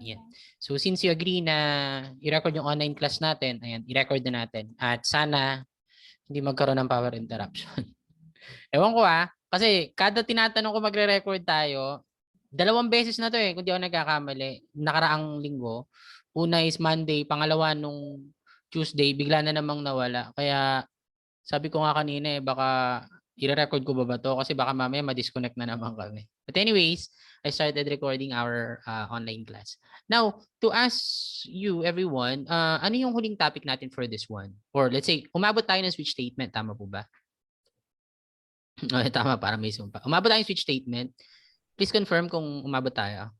Ayan. So since you agree na i-record yung online class natin, ayan, i-record na natin. At sana hindi magkaroon ng power interruption. Ewan ko kasi kada tinatanong ko magre-record tayo, 2 beses na to kung di ako nagkakamali, nakaraang linggo. Una is Monday, pangalawa nung Tuesday, bigla na namang nawala. Kaya sabi ko nga kanina baka i-record ko ba to? Kasi baka mamaya ma-disconnect na naman kami. But anyways, I started recording our online class. Now, to ask you everyone, ano yung huling topic natin for this one? Or let's say, umabot tayo ng switch statement, tama po ba? Tama, para may zoom pa. Umabot tayo ng switch statement. Please confirm kung umabot tayo.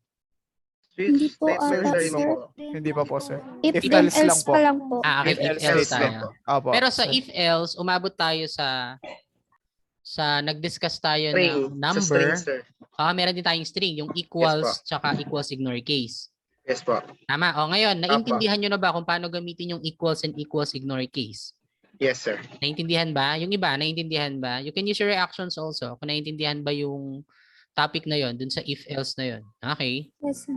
Hindi po ata, Sir, sir. Hindi pa po, sir. If If then else lang else po. pa lang po. Okay, if else tayo. Opo, Pero sa sir. if else, umabot tayo sa nag-discuss tayo String. ng Sa number. string, sir. Meron din tayong string, yung equals tsaka equals ignore case. Yes po. Tama. Ngayon, naintindihan nyo na ba kung paano gamitin yung equals and equals ignore case? Yes, sir. Naintindihan ba? Yung iba, naintindihan ba? You can use your reactions also kung naintindihan ba yung topic na yon dun sa if else na yon. Okay? Yes, sir.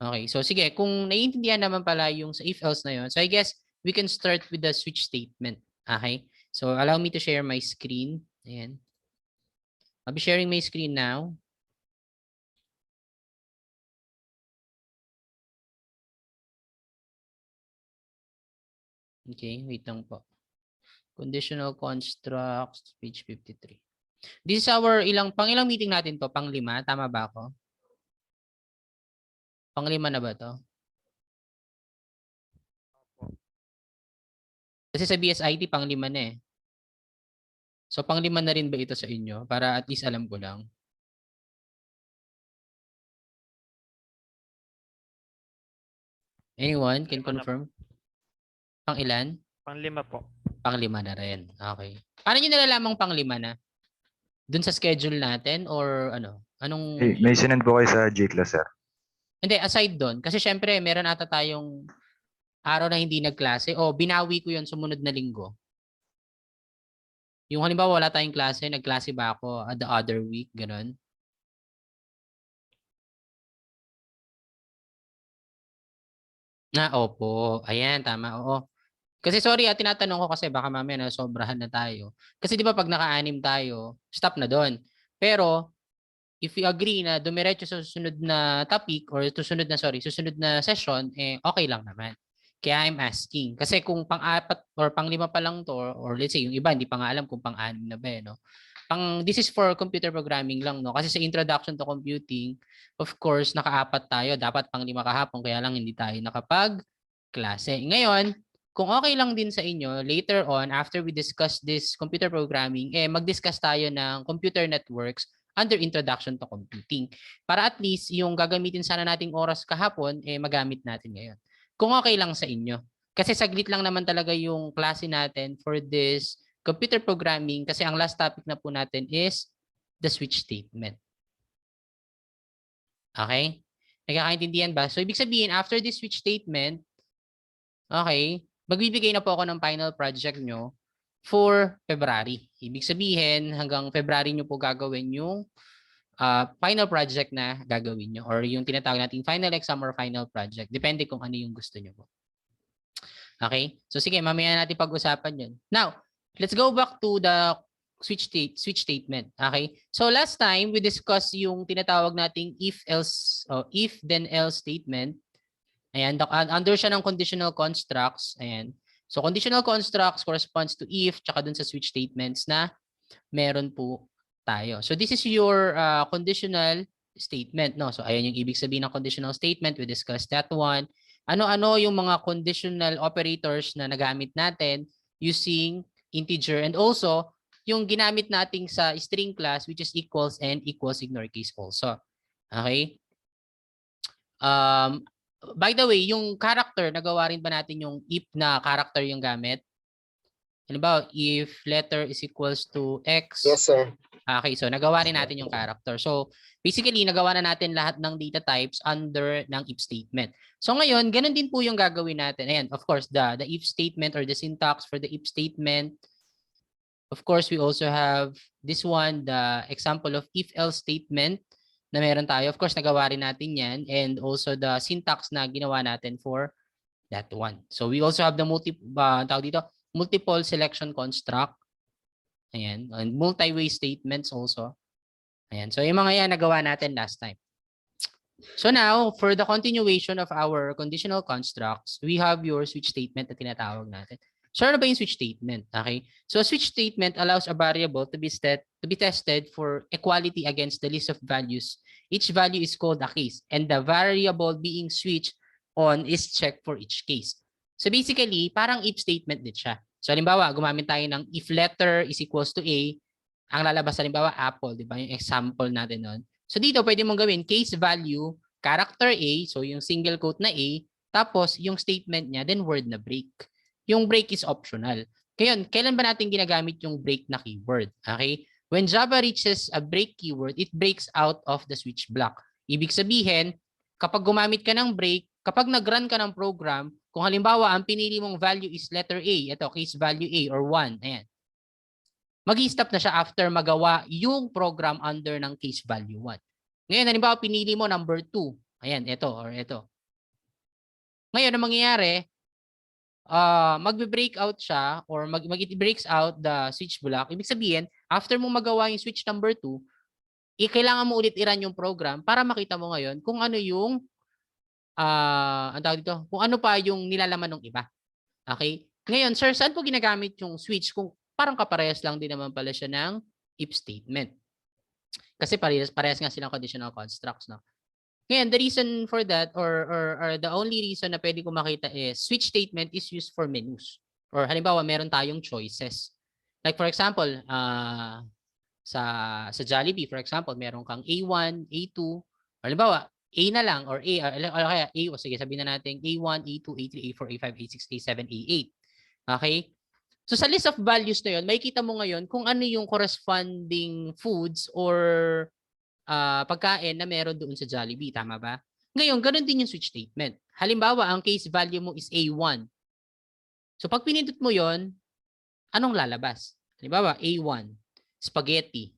Okay. So sige, kung naiintindihan naman pala yung sa if else na yon, so I guess we can start with the switch statement. Okay? So allow me to share my screen. Ayan. I'll be sharing my screen now. Okay, wait lang po. Conditional constructs, page 53. This is our pang-ilang meeting natin to? Pang-5, tama ba ako? Pang-5 na ba to? Kasi sa BSIT, pang-5 na So, pang-5 na rin ba ito sa inyo? Para at least alam ko lang. Anyone can confirm? Pang-ilan? Pang-5 po. Pang-5 na rin. Okay. Paano nyo nalalamang pang-5 na? Dun sa schedule natin or ano? Anong... May sinend po kayo sa G-class, sir. Hindi, aside doon. Kasi syempre, meron ata tayong araw na hindi nagklase o binawi ko yon sumunod na linggo. Yung halimbawa wala tayong klase, nagklase ba ako the other week, ganun. Opo. Ayan, tama. Oo. Kasi sorry, tinatanong ko kasi baka mamaya sobrahan na tayo. Kasi di ba pag naka-anim tayo, stop na doon. Pero if we agree na dumiretso sa susunod na topic or susunod na session, okay lang naman. Kaya I'm asking. Kasi kung pang-4 or pang-5 pa lang to, or let's say yung iba hindi pa nga alam kung pang-6 na ba, no? This is for computer programming lang, no? Kasi sa introduction to computing, of course, naka-4 tayo. Dapat pang-5 kahapon, kaya lang hindi tayo nakapag-klase. Ngayon, kung okay lang din sa inyo, later on, after we discuss this computer programming, mag-discuss tayo ng computer networks under introduction to computing. Para at least yung gagamitin sana nating oras kahapon, magamit natin ngayon. Kung okay lang sa inyo. Kasi saglit lang naman talaga yung klase natin for this computer programming kasi ang last topic na po natin is the switch statement. Okay? Nagkakaintindihan ba? So, ibig sabihin, after this switch statement, okay, magbibigay na po ako ng final project nyo for February. Ibig sabihin, hanggang February nyo po gagawin yung final project na gagawin nyo or yung tinatawag natin final exam or final project. Depende kung ano yung gusto nyo po. Okay? So sige, mamaya natin pag-usapan yun. Now, let's go back to the switch statement. Okay? So last time, we discussed yung tinatawag nating if then else statement. Ayan, under siya ng conditional constructs. Ayan. So conditional constructs corresponds to if tsaka dun sa switch statements na meron po tayo. So this is your conditional statement, no? So ayan yung ibig sabihin ng conditional statement. We discussed that one. Ano-ano yung mga conditional operators na nagamit natin using integer and also yung ginamit nating sa string class which is equals and equals ignore case also. Okay? By the way, yung character, nagawa rin ba natin yung if na character yung gamit? Halimbawa, if letter is equals to X. Yes, sir. Okay, so nagawa rin natin yung character. So basically, nagawa na natin lahat ng data types under ng if statement. So ngayon, ganun din po yung gagawin natin. Ayan, of course, the if statement or the syntax for the if statement. Of course, we also have this one, the example of if else statement na meron tayo. Of course, nagawa rin natin yan. And also the syntax na ginawa natin for that one. So we also have the multiple selection construct. Ayan. And multi-way statements also. Ayan. So yung mga yan nagawa natin last time. So now, for the continuation of our conditional constructs, we have your switch statement na tinatawag natin. So ano ba yung switch statement? Okay. So a switch statement allows a variable to be tested for equality against the list of values. Each value is called a case, and the variable being switched on is checked for each case. So basically, parang if statement din siya. So halimbawa, gumamit tayo ng if letter is equals to A, ang lalabas halimbawa apple, di ba? Yung example natin nun. So dito pwede mong gawin case value, character A, so yung single quote na A, tapos yung statement niya, then word na break. Yung break is optional. Ngayon, kailan ba natin ginagamit yung break na keyword? Okay? When Java reaches a break keyword, it breaks out of the switch block. Ibig sabihin, kapag gumamit ka ng break, kapag nag-run ka ng program, kung halimbawa ang pinili mong value is letter A, ito case value A or 1, ayan. Mag-i-stop na siya after magawa yung program under ng case value 1. Ngayon, halimbawa pinili mo number 2. Ayan, ito or ito. Ngayon, ang mangyayari, magbe-break out siya or mag-breaks out the switch block. Ibig sabihin, after mo magawa yung switch number 2, kailangan mo ulit i-run yung program para makita mo ngayon kung ano yung ang tawag dito, kung ano pa yung nilalaman ng iba. Okay? Ngayon, sir, saan po ginagamit yung switch kung parang kaparehas lang din naman pala siya ng if statement? Kasi parehas nga silang conditional constructs, no? Ngayon, the reason for that or the only reason na pwede ko makita is switch statement is used for menus. Or halimbawa, meron tayong choices. Like for example, sa Jollibee, for example, meron kang A1, A2, or halimbawa, A na lang or A, or kaya A, o sige, sabihin na natin A1, A2, A3, A4, A5, A6, A7, A8. Okay? So sa list of values na yun, makikita mo ngayon kung ano yung corresponding foods or pagkain na meron doon sa Jollibee. Tama ba? Ngayon, ganun din yung switch statement. Halimbawa, ang case value mo is A1. So pag pinindot mo yon, anong lalabas? Halimbawa, A1, spaghetti.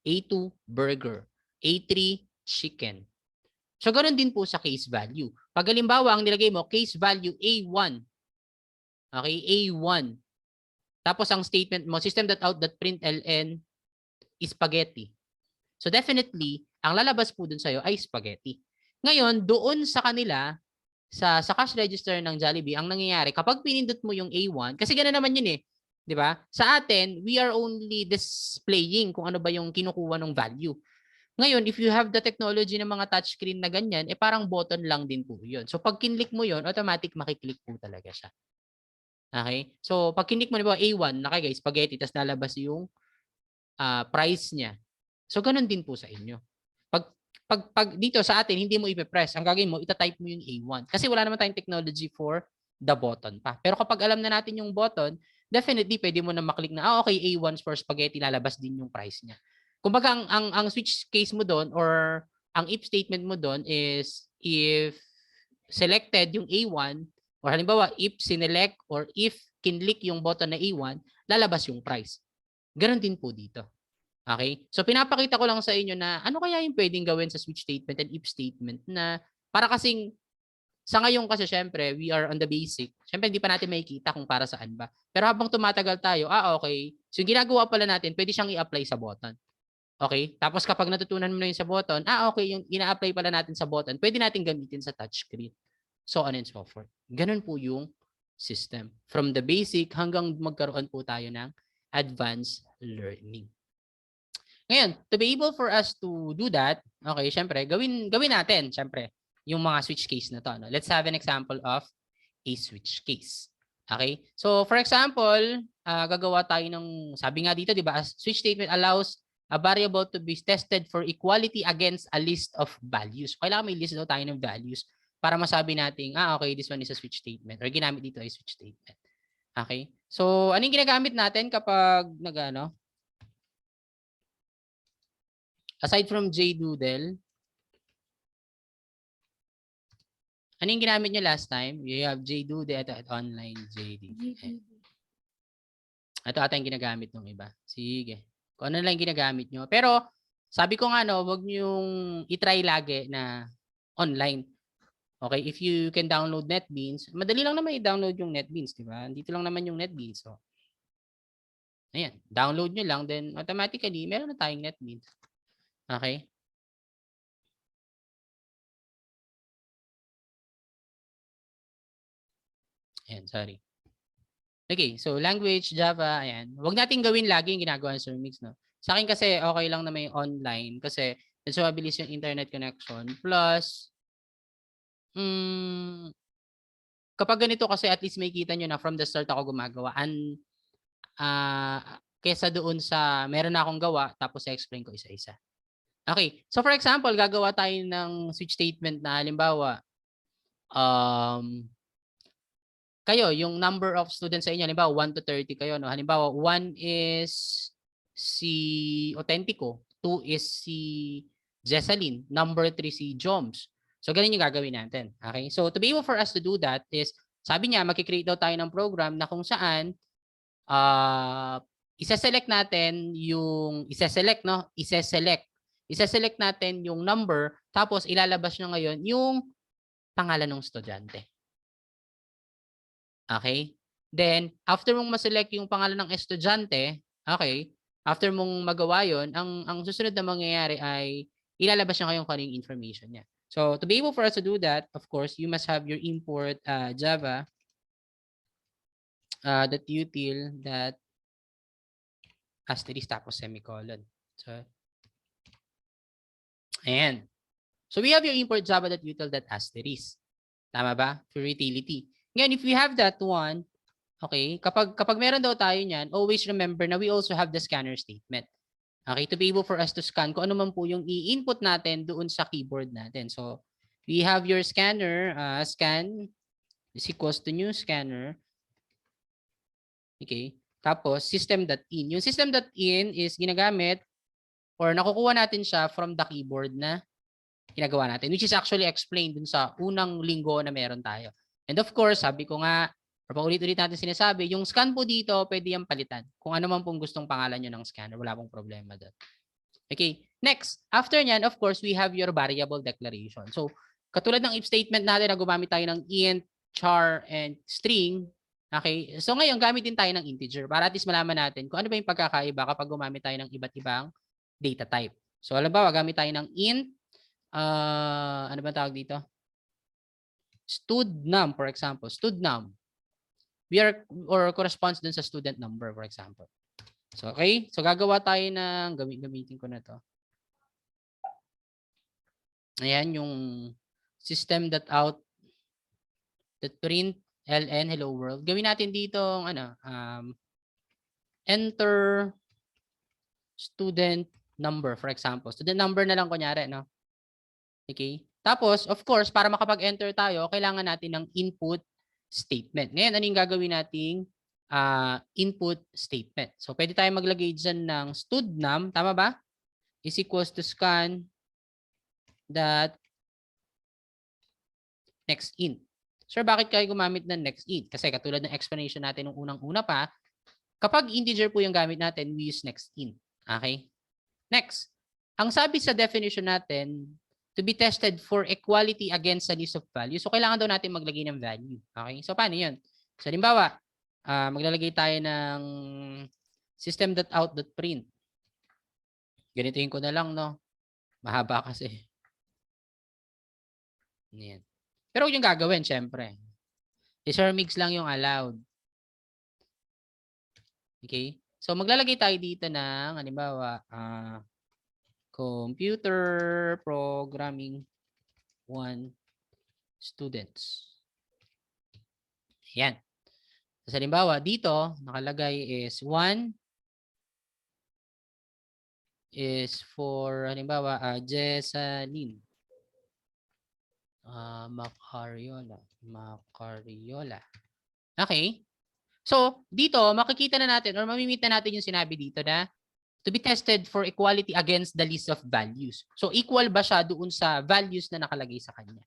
A2, burger. A3, chicken. So ganun din po sa case value. Pag halimbawa, ang nilagay mo, case value A1. Okay, A1. Tapos ang statement mo, system.out.println is spaghetti. So definitely, ang lalabas po dun sa'yo ay spaghetti. Ngayon, doon sa kanila, sa cash register ng Jollibee, ang nangyayari, kapag pinindot mo yung A1, kasi gano'n naman yun eh, di ba? Sa atin, we are only displaying kung ano ba yung kinukuha ng value. Ngayon, if you have the technology ng mga touchscreen na ganyan, parang button lang din po yun. So pag kinlik mo yun, automatic makiklik po talaga siya. Okay? So pag kinlik mo, di ba, A1, nakagay, spaghetti, tapos lalabas yung price niya. So, ganun din po sa inyo. Pag dito sa atin, hindi mo ipe-press. Ang gagawin mo, itatype mo yung A1. Kasi wala naman tayong technology for the button pa. Pero kapag alam na natin yung button, definitely pwede mo na maklik na, okay, A1 for spaghetti, lalabas din yung price niya. Kumbaga, ang switch case mo doon or ang if statement mo doon is if selected yung A1 or halimbawa, if sinelect or if kinlik yung button na A1, lalabas yung price. Ganon din po dito. Okay? So pinapakita ko lang sa inyo na ano kaya yung pwedeng gawin sa switch statement and if statement na para kasing sa ngayon kasi syempre we are on the basic. Syempre hindi pa natin makikita kung para saan ba. Pero habang tumatagal tayo, okay. So yung ginagawa pala natin, pwede siyang i-apply sa button. Okay? Tapos kapag natutunan mo na yun sa button, okay, yung ina-apply pala natin sa button, pwede natin gamitin sa touchscreen. So on and so forth. Ganun po yung system. From the basic hanggang magkaroon po tayo ng advanced learning. Ngayon, to be able for us to do that, okay, syempre, gawin natin, syempre, yung mga switch case na to. No? Let's have an example of a switch case. Okay? So, for example, gagawa tayo ng, sabi nga dito, di ba, a switch statement allows a variable to be tested for equality against a list of values. Kailangan may list daw tayo ng values para masabi natin, okay, this one is a switch statement or ginamit dito ay switch statement. Okay? So, anong ginagamit natin kapag aside from JDoodle, ano yung ginamit nyo last time? You have JDoodle at online JD. Ito ata yung ginagamit ng iba. Sige. Kung ano lang ginagamit nyo. Pero, sabi ko nga no, wag niyong i-try lagi na online. Okay, if you can download NetBeans, madali lang naman i-download yung NetBeans, di ba? Dito lang naman yung NetBeans. So, ayan, download nyo lang, then automatically, meron na tayong NetBeans. Okay? Ayan, sorry. Okay, so language, Java, ayan. Huwag natin gawin lagi yung ginagawa ng Sir Mix, no? Sa akin kasi, okay lang na may online kasi medyo mabilis yung internet connection. Plus, kapag ganito kasi at least may kita nyo na from the start ako gumagawa. Kesa doon sa meron na akong gawa tapos i-explain ko isa-isa. Okay, so for example, gagawa tayo ng switch statement na halimbawa, kayo, yung number of students sa inyo, halimbawa 1 to 30 kayo, no? Halimbawa, 1 is si Autentico, 2 is si Jessalyn, number 3 si Joms. So, ganun yung gagawin natin. Okay? So, to be able for us to do that is, sabi niya, makikreate daw tayo ng program na kung saan, isa-select natin yung, isa-select natin yung number, tapos ilalabas niya ngayon yung pangalan ng estudyante. Okay? Then, after mong ma-select yung pangalan ng estudyante, okay, after mong magawa yun, ang susunod na mangyayari ay ilalabas niya kayong kung ano yung information niya. So, to be able for us to do that, of course, you must have your import Java .util that asterisk tapos semicolon. So, ayan. So, we have your import Java.util that asterisk. Tama ba? For utility. Ngayon, if we have that one, okay, kapag meron daw tayo niyan, always remember na we also have the scanner statement. Okay, to be able for us to scan kung ano man po yung i-input natin doon sa keyboard natin. So, we have your scanner, scan is equals to new scanner. Okay, tapos system.in. Yung system.in is ginagamit or nakukuha natin siya from the keyboard na ginagawa natin, which is actually explained dun sa unang linggo na meron tayo. And of course, sabi ko nga, or paulit-ulit natin sinasabi, yung scan po dito, pwede yung palitan. Kung ano man pong gustong pangalan nyo ng scanner, wala pong problema doon. Okay, next. After nyan, of course, we have your variable declaration. So, katulad ng if statement natin na gumamit tayo ng int, char, and string, okay, so ngayon, gamit din tayo ng integer para at least malaman natin kung ano ba yung pagkakaiba kapag gumamit tayo ng iba't ibang data type. So, halimbawa, gamit tayo ng int, ano ba tawag dito? Studnum, for example. Studnum. We are, or corresponds dun sa student number, for example. So, okay. So, gagawa tayo ng, gamitin ko na to. Ayan, yung system.out.print ln hello world. Gawin natin dito, enter student number, for example. Student number na lang kunyari, no? Okay. Tapos, of course, para makapag-enter tayo, kailangan natin ng input statement. Ngayon, ano yung gagawin nating input statement? So, pwede tayo maglagay dyan ng studnum, tama ba? Is equals to scan that next int. Sir, bakit kayo gumamit ng next int? Kasi katulad ng explanation natin nung unang-una pa, kapag integer po yung gamit natin, we use next int. Okay? Next. Ang sabi sa definition natin, to be tested for equality against a list of values. So, kailangan daw natin maglagay ng value. Okay? So, paano yun? So, halimbawa, maglalagay tayo ng system.out.print. Ganituin ko na lang, no? Mahaba kasi. Yan. Pero yung gagawin, syempre. Sir mix lang yung allowed. Okay? So, maglalagay tayo dito ng, halimbawa, computer programming 1 students. Yan. So, halimbawa, dito, nakalagay is 1 is for, halimbawa, Jessalyn. Macariola. Okay. So, dito, makikita na natin or mamimit na natin yung sinabi dito na to be tested for equality against the list of values. So, equal ba siya doon sa values na nakalagay sa kanya?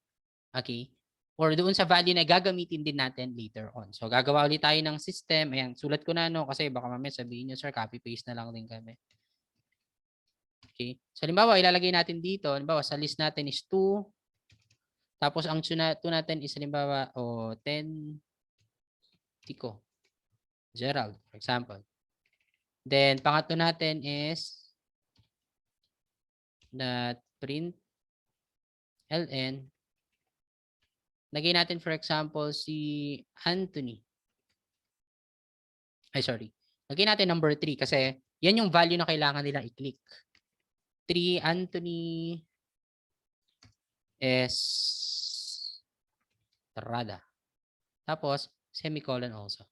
Okay. Or doon sa value na gagamitin din natin later on. So, gagawa ulit tayo ng system. Ayan, sulat ko na, no? Kasi baka mamaya sabihin nyo, sir, copy-paste na lang din kami. Okay. So, halimbawa, ilalagay natin dito. Halimbawa, sa list natin is 2. Tapos, ang 2 natin is, halimbawa, 10 Tico. Gerald, for example. Then, pangatlo natin is that print ln. Lagay natin, for example, si Anthony. Ay, sorry. Lagay natin number 3 kasi yan yung value na kailangan nilang i-click. 3 Anthony Estrada. Tapos, semicolon also.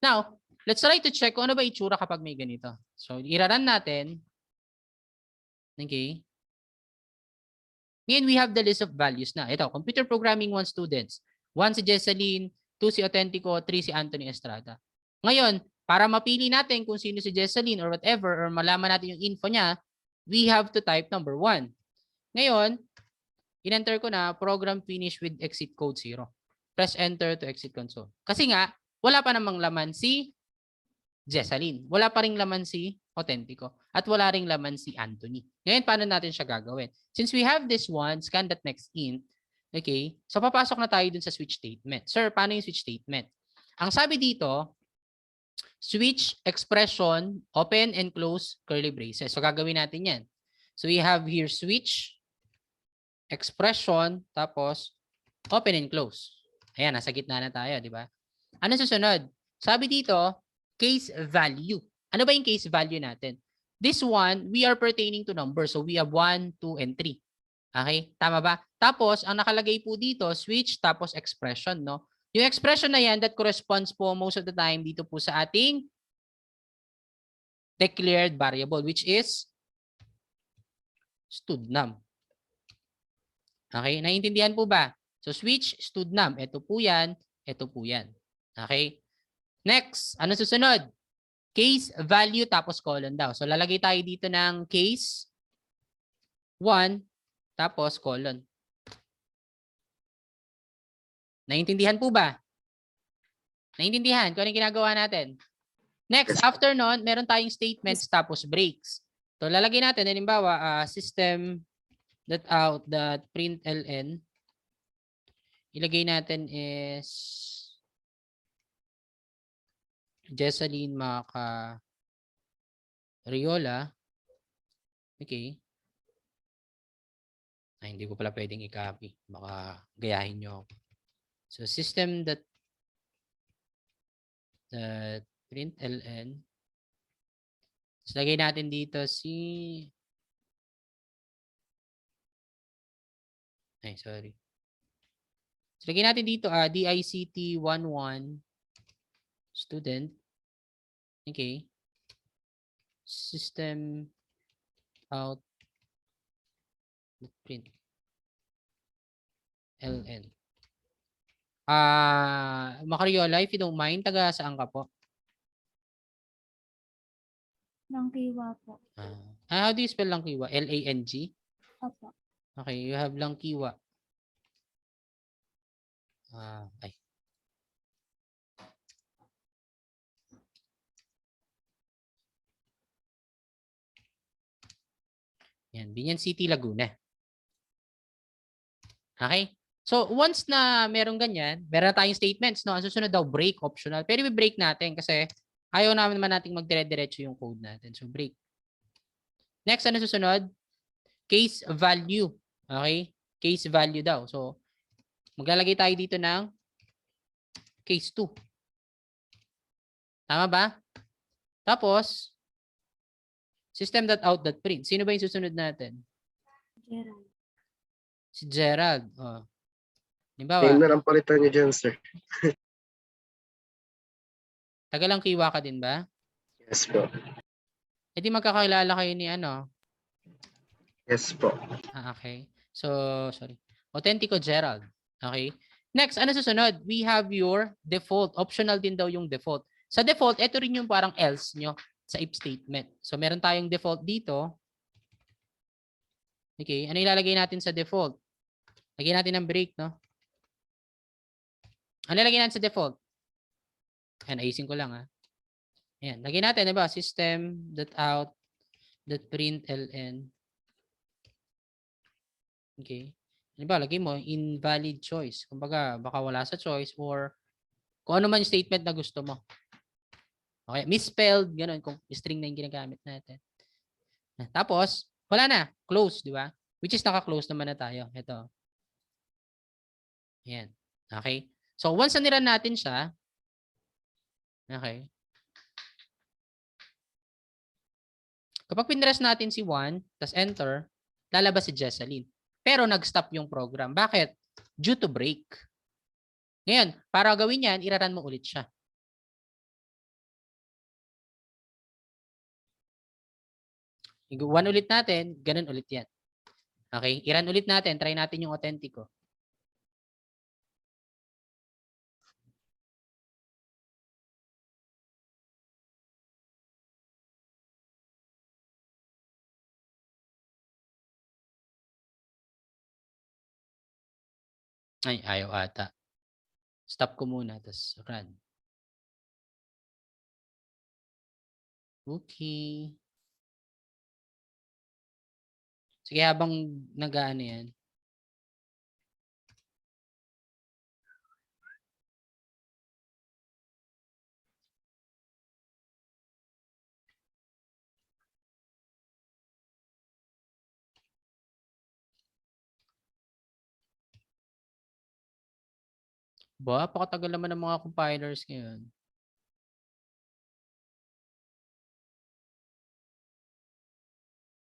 Now, let's try to check kung ano ba itsura kapag may ganito. So, i-run natin. Okay. Ngayon, we have the list of values na. Ito, computer programming 1 students. 1 si Jesseline, 2 si Autentico, 3 si Anthony Estrada. Ngayon, para mapili natin kung sino si Jesseline or whatever, or malaman natin yung info niya, we have to type number 1. Ngayon, in-enter ko na program finish with exit code 0. Press enter to exit console. Kasi nga, wala pa namang laman si Jesseline. Wala pa ring laman si Autentico. At wala ring laman si Anthony. Ngayon, paano natin siya gagawin? Since we have this one, scan that next int, okay, so papasok na tayo dun sa switch statement. Sir, paano yung switch statement? Ang sabi dito, switch expression, open and close curly braces. So, gagawin natin yan. So, we have here switch, expression, tapos open and close. Ayan, nasa gitna na tayo, di ba? Ano susunod? Sabi dito, case value. Ano ba yung case value natin? This one, we are pertaining to numbers. So, we have 1, 2, and 3. Okay? Tama ba? Tapos, ang nakalagay po dito, switch, tapos expression, no? Yung expression na yan, that corresponds po most of the time dito po sa ating declared variable, which is studnum. Okay? Naiintindihan po ba? So, switch, studnum. Ito po yan. Ito po yan. Okay? Next, ano susunod? Case value tapos colon daw. So, lalagay tayo dito ng case 1 tapos colon. Naiintindihan po ba? Naiintindihan kung ano yung ginagawa natin? Next, after nun, meron tayong statements tapos breaks. So, lalagay natin, halimbawa, system that out that print ln. Ilagay natin is Jesseline Maca Riola. Okay. Ay, hindi ko pala pwedeng i-copy. Baka gayahin nyo. So, system that print ln. So, lagay natin dito si ay, sorry. So, lagay natin dito DICT 11 student. Okay. System out print ln. Macariola, if you don't mind, taga saan ka po? Langkiwa po. How do you spell Langkiwa? L-A-N-G? Opo. Okay, you have Langkiwa. Ay. Yan, Binyan City, Laguna. Okay? So, once na meron ganyan, meron tayong statements, no? Ang susunod daw, break, optional. Pero i-break natin kasi ayaw naman natin magdire-diretso yung code natin. So, break. Next, ano susunod? Case value. Okay? Case value daw. So, maglalagay tayo dito ng case 2. Tama ba? Tapos, system.out.print. Sino ba yung susunod natin? Gerald. Si Gerald. Halimbawa, Name na lang palitan niyo dyan, sir. taga Langkiwa ka din ba? Yes po. E di magkakilala kayo ni ano? Yes po. Okay. So, sorry. Autentico Gerald. Okay. Next, ano susunod? We have your default. Optional din daw yung default. Sa default, ito rin yung parang else nyo sa if statement. So, meron tayong default dito. Okay. Ano ilalagay natin sa default? Lagyan natin ng break, no? Ano ilalagay natin sa default? Ayan, ayusin ko lang, ha. Ayan. Lagyan natin, diba? System.out.println. Okay? Halimbawa, lagay mo invalid choice. Kumbaga, baka wala sa choice or kung ano man yung statement na gusto mo. Okay? Misspelled, ganun, kung string na yung ginagamit natin. Tapos, wala na. Close, di ba? Which is naka-close naman na tayo. Ito. Ayan. Okay? So, once na niran natin siya, okay? Kapag pinress natin si 1, tas enter, lalabas si Jesseline. Pero nag-stop yung program. Bakit? Due to break. Ngayon, para gawin yan, iraran mo ulit siya. One ulit natin, ganun ulit yan. Okay? Iran ulit natin, try natin yung authentic. Ay, ayaw ata. Stop ko muna, tapos run. Okay. Sige, habang nag-ano yan. Ba, pakatagal naman ng mga compilers ngayon.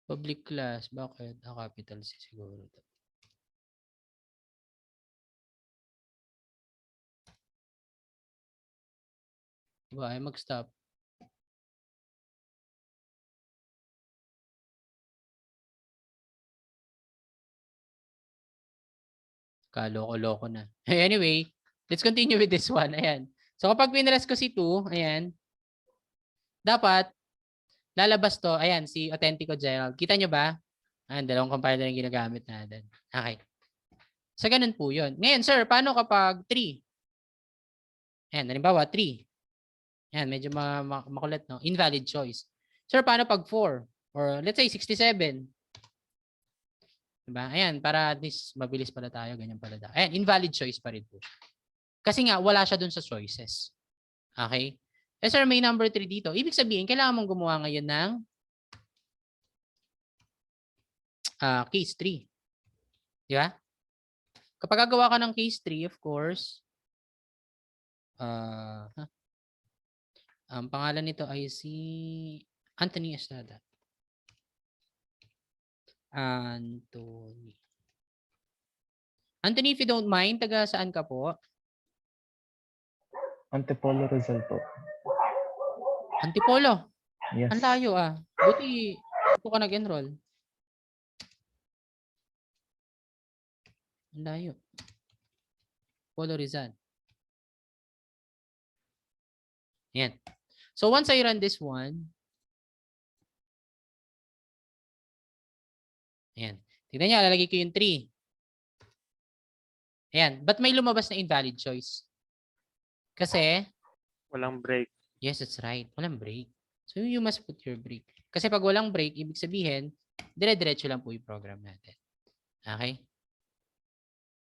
Public class, bakit? Capital C siguro. Diba, ay mag-stop. Kaloko-loko na. Anyway, let's continue with this one. Ayan. So kapag pinress ko si 2, ayan, dapat lalabas to. Ayan, si Authentico Gerald. Kita nyo ba? Ayan, dalawang compiler yung ginagamit natin. Okay. So ganun po yun. Ngayon, sir, paano kapag 3? Ayan, halimbawa 3. Ayan, medyo makulit, no? Invalid choice. Sir, paano pag 4? Or let's say 67. Diba? Ayan, para at least mabilis pala tayo, ganyan pala tayo. Ayan, invalid choice pa rin po. Kasi nga, wala siya dun sa choices. Okay? Eh sir, may number 3 dito. Ibig sabihin, kailangan mong gumawa ngayon ng case 3. Di ba? Kapag gagawa ka ng case 3, of course, ang pangalan nito ay si Anthony Estrada. Anthony. Anthony, if you don't mind, taga saan ka po? Antipolo Rizal po. Antipolo. Yes. Ang layo ah. Buti dito ka nag-enroll. Ang layo. Polo Rizal. Yan. So once I run this one, ayan. Tignan niya, lalagay ko yung 3. Ayan. Ba't may lumabas na invalid choice? Kasi, Walang break. yes, that's right. Walang break. So you must put your break. Kasi pag walang break, ibig sabihin, dire-diretso lang po yung program natin. Okay?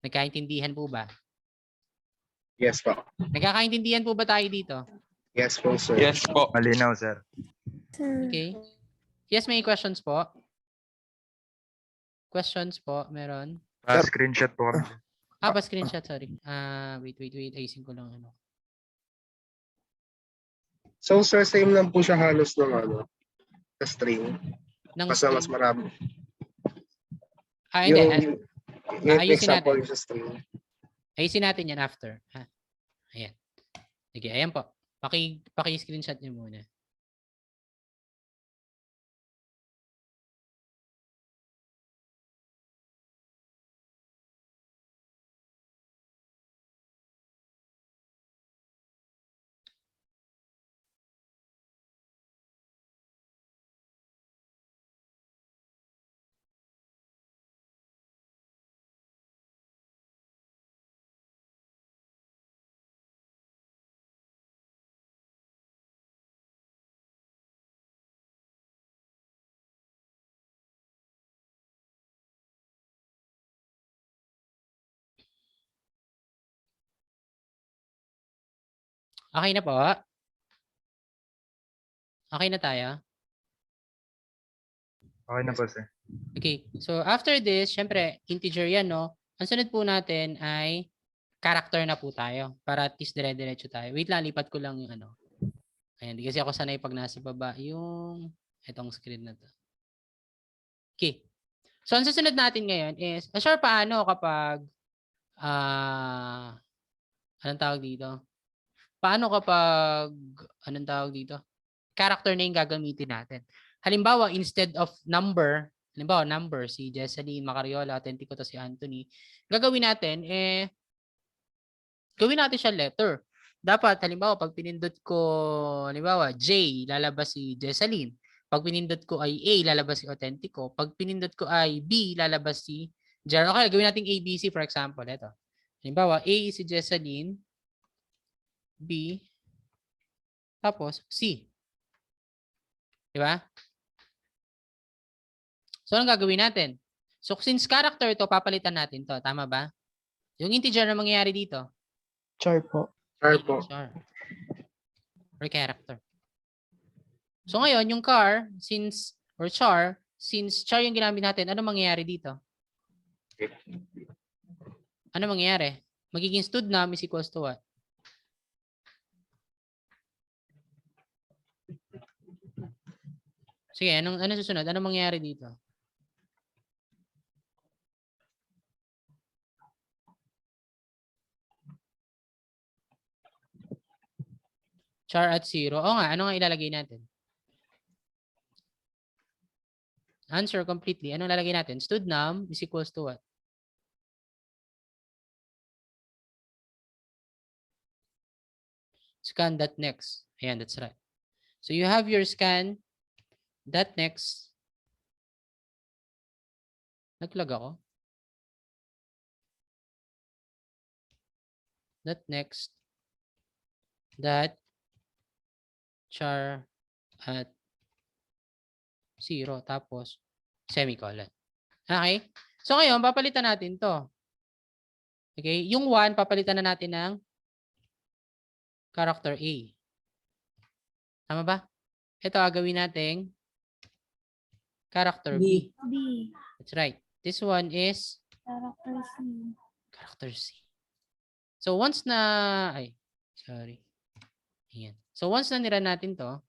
Nagkaintindihan po ba? Yes po. Nagkakaintindihan po ba tayo dito? Yes po, sir. Yes po. Malinaw, sir. Okay. Yes, may questions po? Questions po, meron? Screenshot po kami. Pa-screenshot, sorry. Wait. Ayusin ko lang ano. So, sir, same lang po siya halos ng sa string. Nang Basta mas marami. hindi. Yung ayusin example natin. sa string. Ayusin natin yan after. Ayan. Sige, ayan po. Paki-screenshot niyo muna. Okay na po? Okay na tayo? Okay na po, sir. Okay. So after this, syempre, integer yan, no? Ang sunod po natin ay character na po tayo para at least dire-diretso tayo. Wait lang, lipat ko lang yung ano. Ayan, di kasi ako sanay pag nasa baba yung itong screen na to. Okay. So ang susunod natin ngayon is, sure, paano kapag anong tawag dito? Paano kapag anong tawag dito? Character na yung gagamitin natin. Halimbawa, instead of number, si Jesseline Macariola, authentic ko to si Anthony, gagawin natin, gawin natin siya letter. Dapat, halimbawa, pag pinindot ko, halimbawa, J, lalabas si Jesseline. Pag pinindot ko ay A, lalabas si Authentico. Pag pinindot ko ay B, lalabas si Jer. Okay, gawin natin ABC for example. Ito. Halimbawa, A is si Jesseline, B, tapos C. Di ba? So, anong gagawin natin? So, since character ito, papalitan natin to. Tama ba? Yung integer na mangyayari dito. Char po. Char po. Char. Or character. So, ngayon, yung char, since char yung ginamit natin, ano mangyayari dito? Ano mangyayari? Magiging studnum is equals to what? Sige, ano susunod? Ano mangyayari dito? Char at 0. O nga, ano nga ilalagay natin? Answer completely. Anong lalagay natin? Studnum is equals to what? Scan.next. Ayan, that's right. So you have your scan.next. Naglag ako. .next. Char at 0. Tapos semicolon. Okay? So ngayon, papalitan natin to. Okay? Yung 1, papalitan na natin ng character A. Tama ba? Ito, gagawin natin character B. B. That's right. This one is Character C. character C. So once na, sorry. Ayan. So once na nira natin to,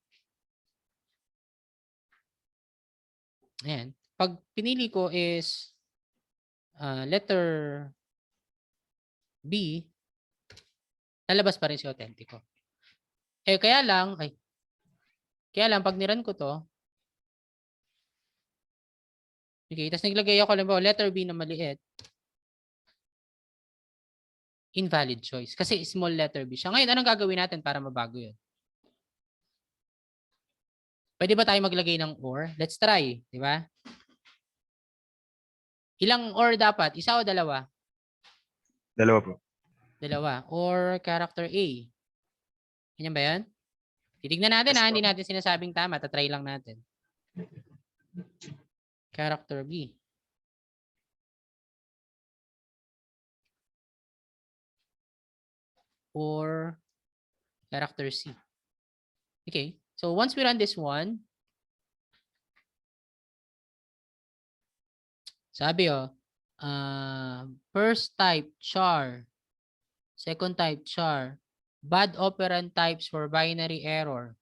ayan. Pag pinili ko is letter B, lalabas pa rin si Authentico. Kaya lang, pag niran ko to, okay, tapos naglagay ako, halimbawa, letter B na maliit, invalid choice. Kasi small letter B siya. Ngayon, anong gagawin natin para mabago yun? Pwede ba tayo maglagay ng or? Let's try, di ba? Ilang or dapat? Isa o dalawa? Dalawa po. Dalawa. Or character A. Ganyan ba yan? Titignan natin, Yes, hindi po. natin sinasabing tama. Tatry lang natin. Character B. Or character C. Okay. So once we run this one, sabi first type char, second type char, bad operand types for binary error.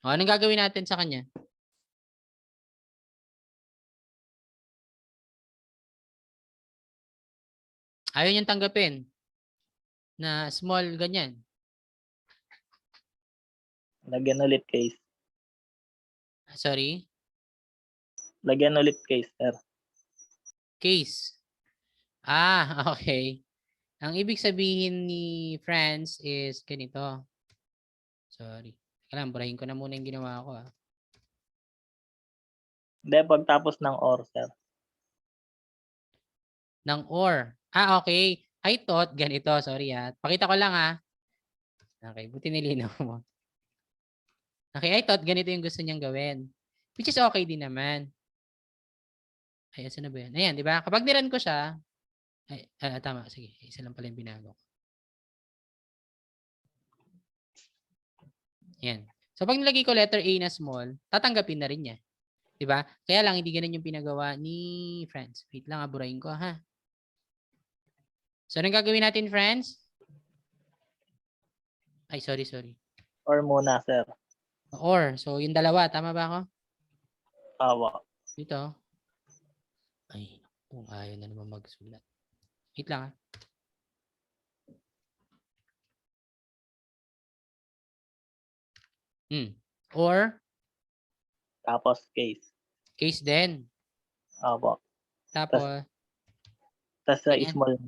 Anong gagawin natin sa kanya? Ayaw niyang tanggapin na small ganyan. Lagyan ulit case. Sorry? Lagyan ulit case, sir. Case. Okay. Ang ibig sabihin ni Franz is ganito. Sorry. Kailangan, burahin ko na muna yung ginawa ko. Hindi, pagtapos ng or, sir. Ng or. Okay. I thought ganito. Sorry Pakita ko lang Okay, buti nilinaw mo. Okay, I thought ganito yung gusto niyang gawin. Which is okay din naman. Ay, asa na ba yan? Ayan, di ba? Kapag niran ko siya, ay, tama, sige. Isa lang pala yung binago. Ayan. So, pag nilagay ko letter A na small, tatanggapin na rin niya. Di ba? Kaya lang, hindi ganun yung pinagawa ni friends. Wait lang, aburahin ko, ha? So, anong gagawin natin, friends? Ay, sorry. Or muna, sir. Or, so yung dalawa, tama ba ako? Awa. Dito. Ay, kung ayaw na naman magsulat. Wait lang, ha? Or, Tapos case. case din. Awa. Tapos, Tapos sa ganyan. small.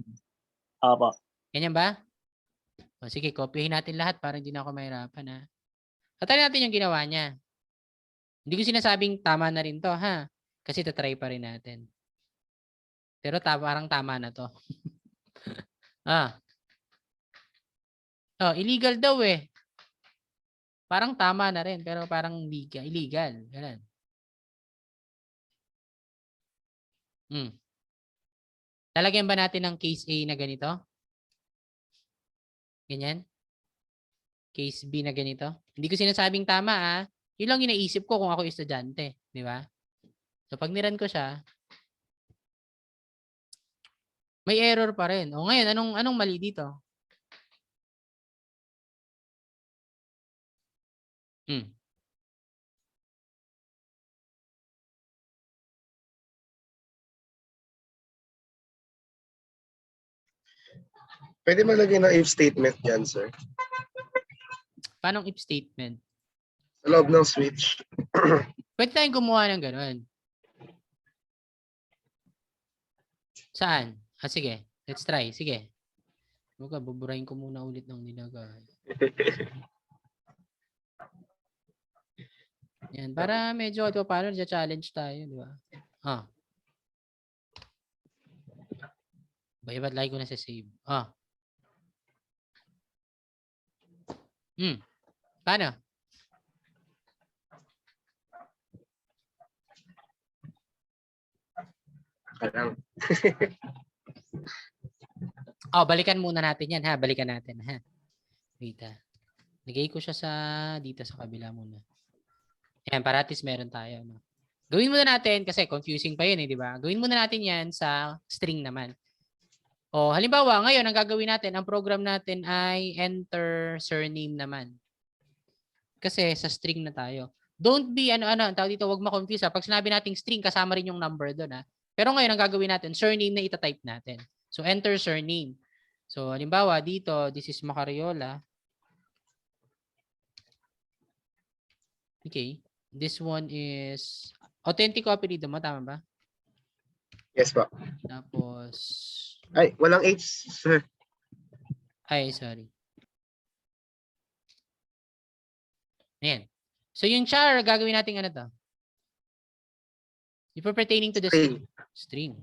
Awa. Ganyan ba? O, sige, copyhin natin lahat para hindi na ako mahirapan, ha? Tatry natin yung ginawa niya. Hindi ko sinasabing tama na rin to, ha? Kasi tatry pa rin natin. Pero parang tama na to. Illegal daw eh. Parang tama na rin, pero parang illegal. Ganun. Lalagyan ba natin ng case A na ganito? Ganyan? Case B na ganito? Hindi ko sinasabing tama, ah. Yun lang yung naisip ko kung ako estudyante. Di ba? So, pag niran ko siya, may error pa rin. O ngayon, anong mali dito? Pwede malagay ng if statement yan, sir. Paano if statement? Sa loob ng switch. Pwede tayong gumawa ng gano'n. Saan? Sige. Let's try. Sige. Buburahin ko muna ulit ng nilagay. Yan. Para medyo paano challenge tayo, di ba? Ba't lagi ko na sa save? Paano? Balikan muna natin yan, ha? Balikan natin, ha? Wait, ha? Lagay ko siya dito sa kabila muna. Ayan, para at least meron tayo, no? Gawin muna natin, kasi confusing pa yun, di ba? Gawin muna natin yan sa string naman. Halimbawa, ngayon, ang gagawin natin, ang program natin ay enter surname naman. Kasi sa string na tayo. Don't be, ang tawag dito, wag ma-confuse, ha? Pag sinabi nating string, kasama rin yung number doon, ha? Pero ngayon, ang gagawin natin, surname na itatype natin. So, enter surname. So, halimbawa, dito, this is Macariola. Okay. This one is, authentic apelido mo, tama ba? Yes po. Tapos, Ay, walang H, sir. ay, sorry. Ayan. So, yung char, gagawin natin ano to? If pertaining to the string.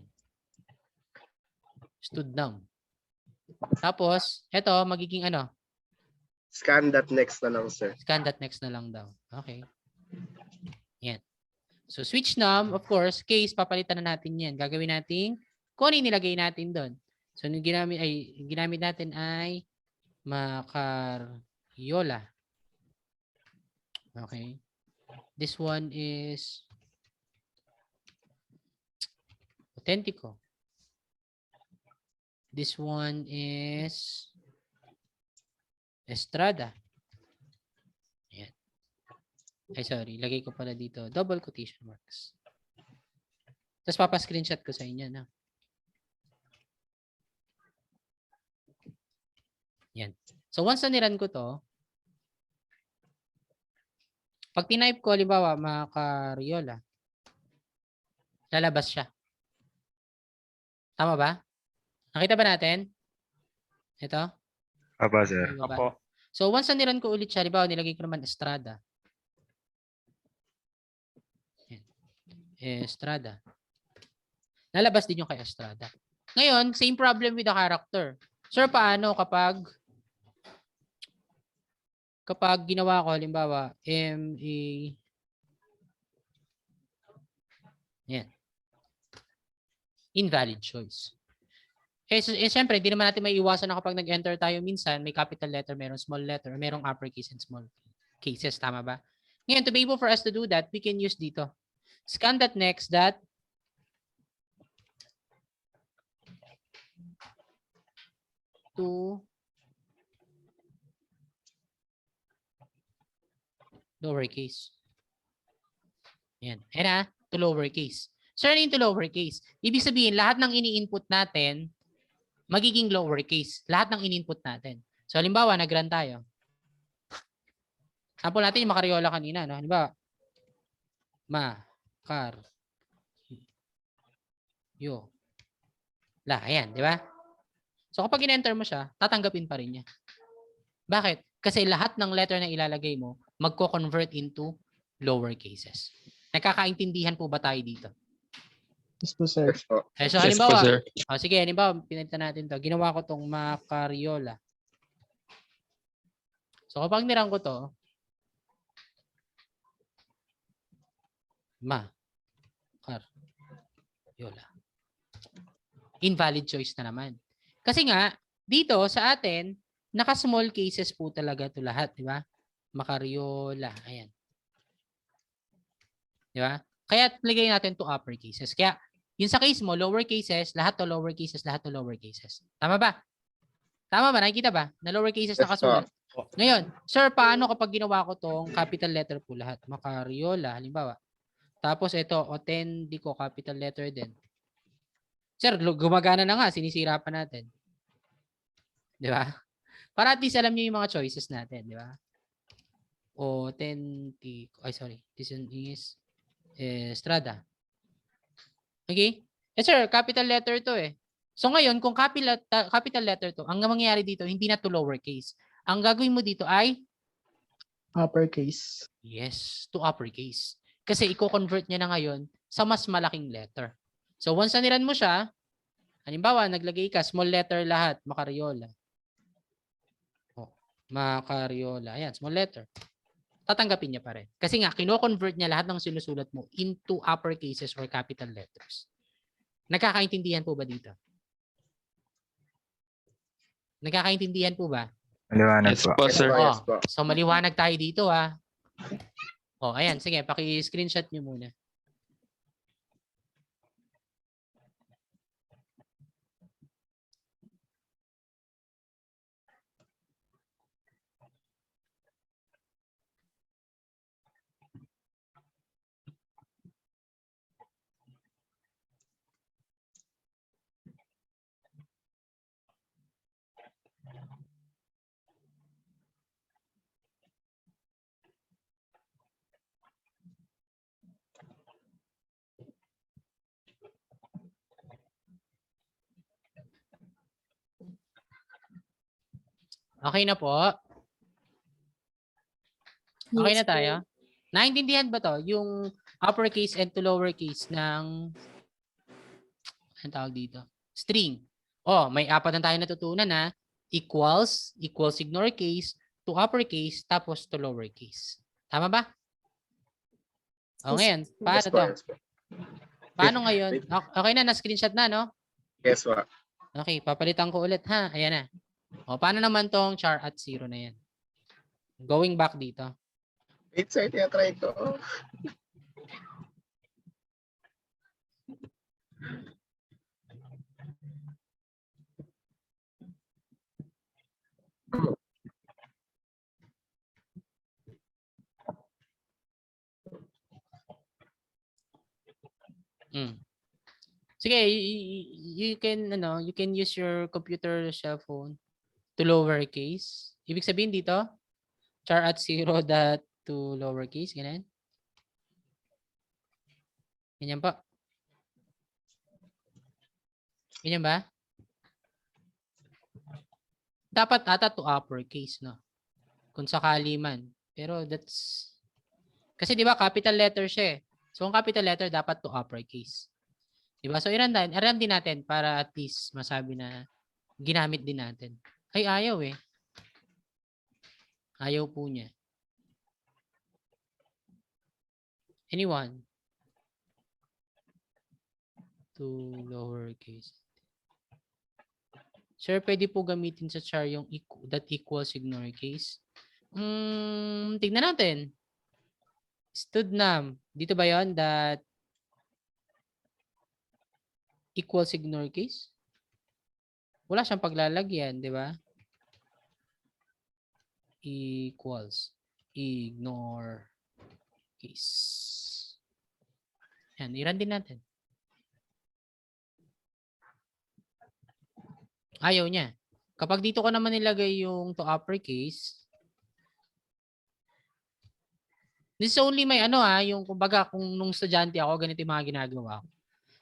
Stood down. Tapos, eto, magiging ano? Scan that next na lang, sir. Scan that next na lang daw. Okay. Yan. So, switch num, of course, case, papalitan na natin yan. Gagawin natin, kung ano yung nilagay natin doon. So, yung ginamit natin ay Macariola. Okay. This one is Authentico. This one is Estrada. Ayan. Ay, sorry. Lagay ko pala dito. Double quotation marks. Tapos papa-screenshot ko sa inyo, na. Yan. So, once na niran ko to, pag tinype ko, halimbawa, Macariola, lalabas siya. Tama ba? Nakita ba natin? Ito? Apa, sir. Opo. So, once na niran ko ulit siya, halimbawa, nilagay ko naman Estrada. Estrada. Lalabas din yung kay Estrada. Ngayon, same problem with the character. Sir, paano kapag ginawa ko, halimbawa, M-A, yan. Invalid choice. Siyempre, hindi naman natin may iwasan na kapag nag-enter tayo minsan, may capital letter, merong small letter, merong uppercase and small cases. Tama ba? Ngayon, to be able for us to do that, we can use dito. Scan that next that to lowercase. Yan. Ayan to lowercase. So, ano yung to lowercase? Ibig sabihin, lahat ng ini-input natin, magiging lowercase. Lahat ng in-input natin. So, halimbawa, nag-run tayo. Sample natin yung makaryola kanina. No? Halimbawa, ayan, di ba? So, kapag in-enter mo siya, tatanggapin pa rin niya. Bakit? Kasi lahat ng letter na ilalagay mo, magko-convert into lower cases. Nakakaintindihan po ba tayo dito? Yes po, sir. Yes po. So, Yes po, halimbawa, sir. sige, halimbawa, pinalitan natin to. Ginawa ko tong makaryola. So, kapag nirang ko to, makaryola. Invalid choice na naman. Kasi nga, dito sa atin, naka-small cases po talaga to lahat, di ba? Makaryola. Ayan. Di ba? Kaya lagay natin to upper cases. Kaya, yun sa case mo, lower cases, lahat to lower cases, lahat to lower cases. Tama ba? Tama ba? Nakikita ba? Na lower cases Yes, nakasulat. Ngayon, sir, paano kapag ginawa ko tong capital letter po lahat? Makaryola, halimbawa. Tapos ito, Authentic, capital letter din. Sir, gumagana na nga, sinisira pa natin. Di ba? Para at least alam niyo yung mga choices natin, di ba? Authentic. Ay, sorry. This one is Strada. Okay? Yes, sir. Capital letter to eh. So ngayon, kung capital letter to, ang mangyayari dito, hindi na to lowercase. Ang gagawin mo dito ay Uppercase. yes, to uppercase. Kasi i-convert niya na ngayon sa mas malaking letter. So once na niran mo siya, halimbawa, naglagay ka, small letter lahat, makaryola. Makaryola. Ayan, small letter. Tatanggapin niya pa rin. Kasi nga, kino-convert niya lahat ng sinusulat mo into upper cases or capital letters. Nagkakaintindihan po ba dito? Nagkakaintindihan po ba? Maliwanag Yes po. po, sir. Yes po. So, maliwanag tayo dito ah. Ayan. Sige, paki-screenshot niyo muna. Okay na po. Okay na tayo? Naintindihan ba to? Yung uppercase and to lowercase ng anong tawag dito? String. May apat na tayo natutunan na equals ignore case, to uppercase, tapos to lowercase. Tama ba? Ngayon, paano Yes po. to? Yes po. Paano ngayon? Okay na, na-screenshot na, no? Yes po. Okay, papalitan ko ulit, ha? Ayan na. Paano naman tong char at 0 na yan? Going back dito. Wait, sir. Try ko. Sige, you can use your computer cell phone to lowercase. Ibig sabihin dito, char at 0 dot to lowercase, ganyan. Ganyan pa. Ganyan ba? Dapat ata to uppercase, no? Kung sakali man. Pero that's kasi 'di ba capital letter siya eh. So ang capital letter dapat to uppercase. 'Di ba? So iran din natin para at least masabi na ginamit din natin. Ay ayaw eh. Ayaw po niya. Anyone? to lowercase. Sir, pwede po gamitin sa char yung that equals ignore case. Tignan natin. Studnam. Dito ba yon that equals ignore case? Wala siyang paglalagyan, di ba? Equals ignore case. Yan, i-run din natin. Ayaw niya. Kapag dito ko naman nilagay yung to uppercase, this is only may yung kumbaga kung nung estudyante ako, ganito yung mga ginagawa ko.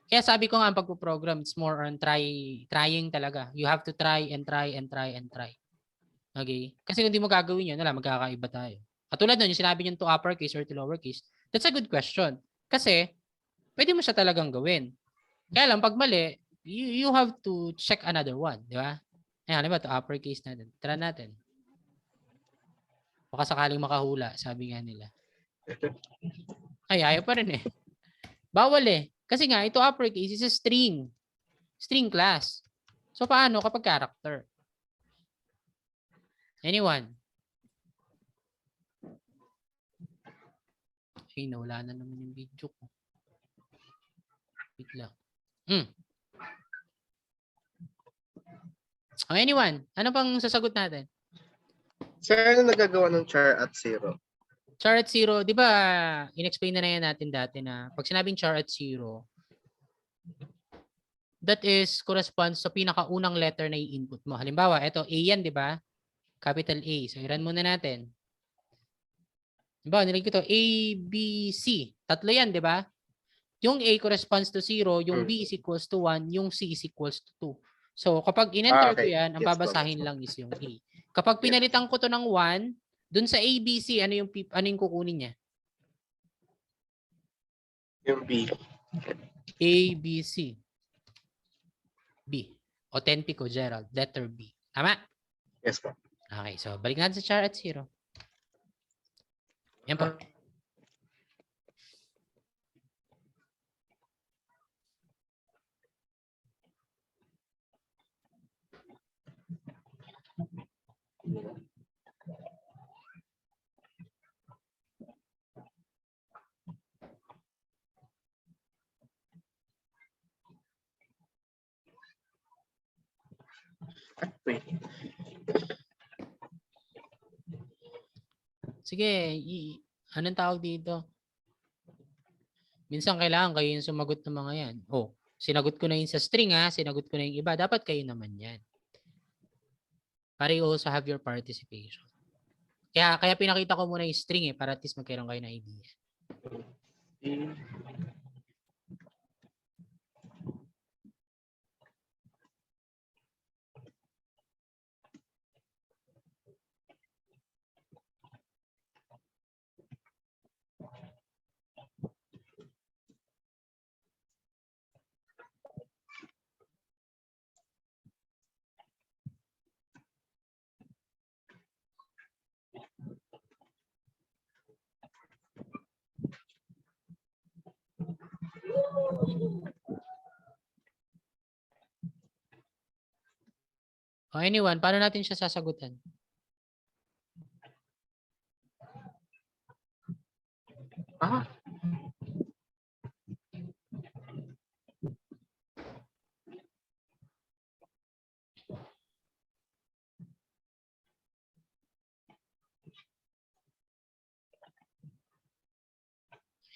Kaya sabi ko nga ang pagpo-program, it's more on trying talaga. You have to try and try and try and try. Okay? Kasi kung di mo gagawin yun, magkakaiba tayo. Katulad nun, yung sinabi nyo to uppercase or to lowercase, that's a good question. Kasi, pwede mo siya talagang gawin. Kaya lang, pag mali, you have to check another one. Di ba? Ayan, di ba? To uppercase natin. Try natin. Baka sakaling makahula, sabi nga nila. Ay, ayaw pa rin eh. Bawal eh. Kasi nga, ito uppercase is a string. String class. So, paano kapag character? Anyone? Ay, nawala na naman yung video ko. Wait lang. Oh, anyone? Ano pang sasagot natin? Sir, ano nagagawa ng char at 0? Char at 0, di ba, in-explain na yan natin dati na pag sinabing char at 0, that is corresponds sa pinakaunang letter na i-input mo. Halimbawa, ito A yan, di ba? Capital A. So, i-run muna natin. Halimbawa, nilagay ko ito A, B, C. Tatlo yan, di ba? Yung A corresponds to 0, yung B is equals to 1, yung C is equals to 2. So, kapag in-enter ko yan, ang babasahin lang is yung A. Kapag pinalitan ko to ng 1, dun sa ABC, ano yung kukunin niya? Yung B. A, B, C. B. Authentico, Gerald. Letter B. Tama? Yes po. Okay, so balik natin sa char at 0. Yan po. Wait. Sige, anong tawag dito? Minsan kailangan kayo yung sumagot ng mga yan. Oh, sinagot ko na yun sa string ha, sinagot ko na yung iba. Dapat kayo naman yan. Para you also have your participation. Kaya pinakita ko muna yung string para at least magkaroon kayo ng idea. O anyone, paano natin siya sasagutan?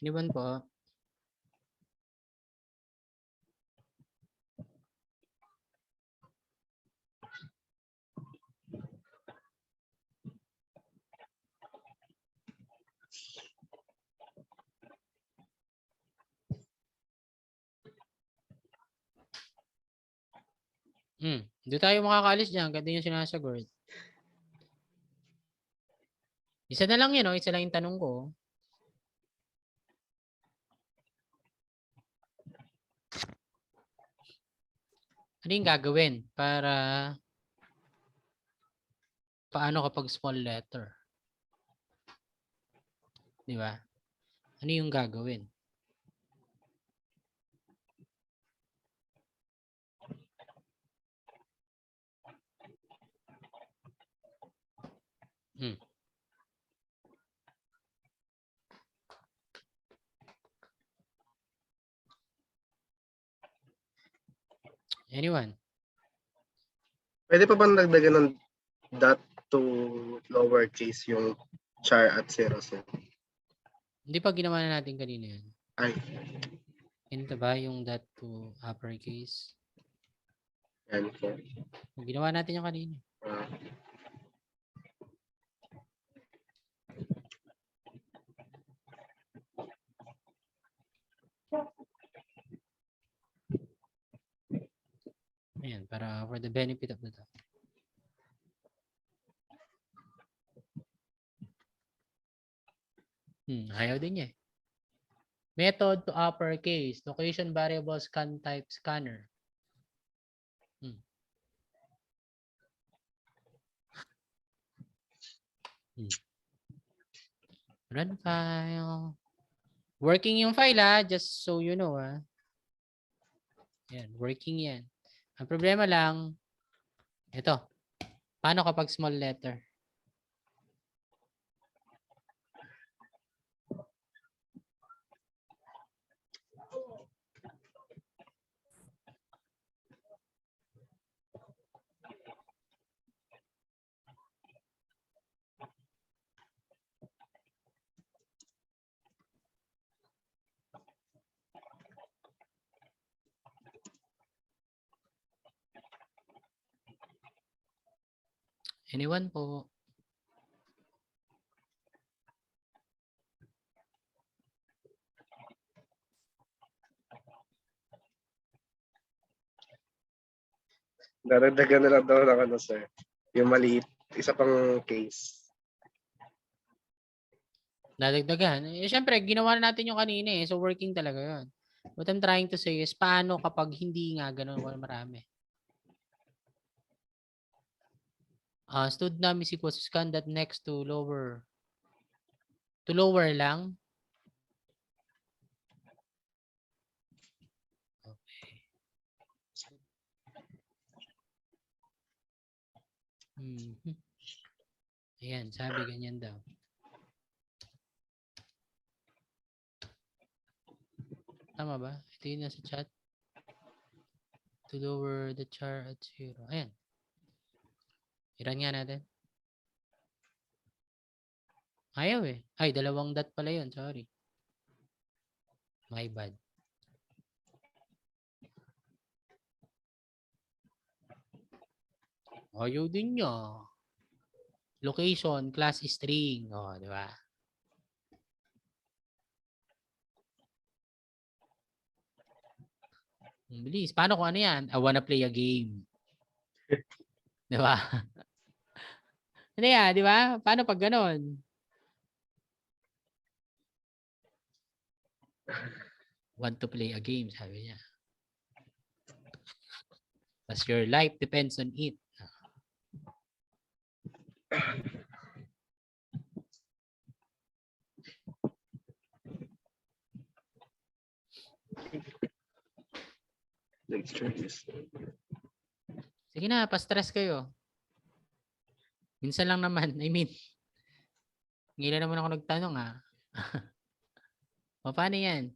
Anyone po? Hindi tayo makakaalis dyan. Ganda yung sinasagot. Isa na lang yun, no? Isa lang yung tanong ko. Ano yung gagawin para paano kapag small letter? Di ba? Ano yung gagawin? Anyone? Pwede pa bang dagdagan ng dot to lowercase yung char at zero sir? Hindi pa ginawa na natin kanina yan. Ay, Ito ba yung that to uppercase? yan po. Ginawa natin yung kanina. Ah, Ayan, para for the benefit of the doubt. Ayaw din niya eh. Method to uppercase. Location variable scan type scanner. Run file. Working yung file just so you know Yan, working yan. Ang problema lang, ito. Paano kapag small letter? Anyone po? Daragdagan na lang daw ng ano sir. Yung maliit. Isa pang case. Nadagdagan. Siyempre, ginawa na natin yung kanina So, working talaga yun. What I'm trying to say is, paano kapag hindi nga ganun, marami? Stud num is equals to scan that next to lower. To lower lang. Okay. Ayan, sabi ganyan daw. Tama ba? Ito yun nasa chat. To lower the char at 0. Ayan. Iran nga natin. Ayaw eh. Ay, dalawang dot pala yun. Sorry. My bad. Ayaw din niya. Location, class string. Di ba? Bilis. Paano kung ano yan? I wanna play a game. Di ba? Hindi di ba? Paano pag ganon? Want to play a game, sabi niya. Because your life depends on it. Sige na, pa-stress kayo. Minsan lang naman. I mean, ngayon naman ako nagtanong O, paano yan?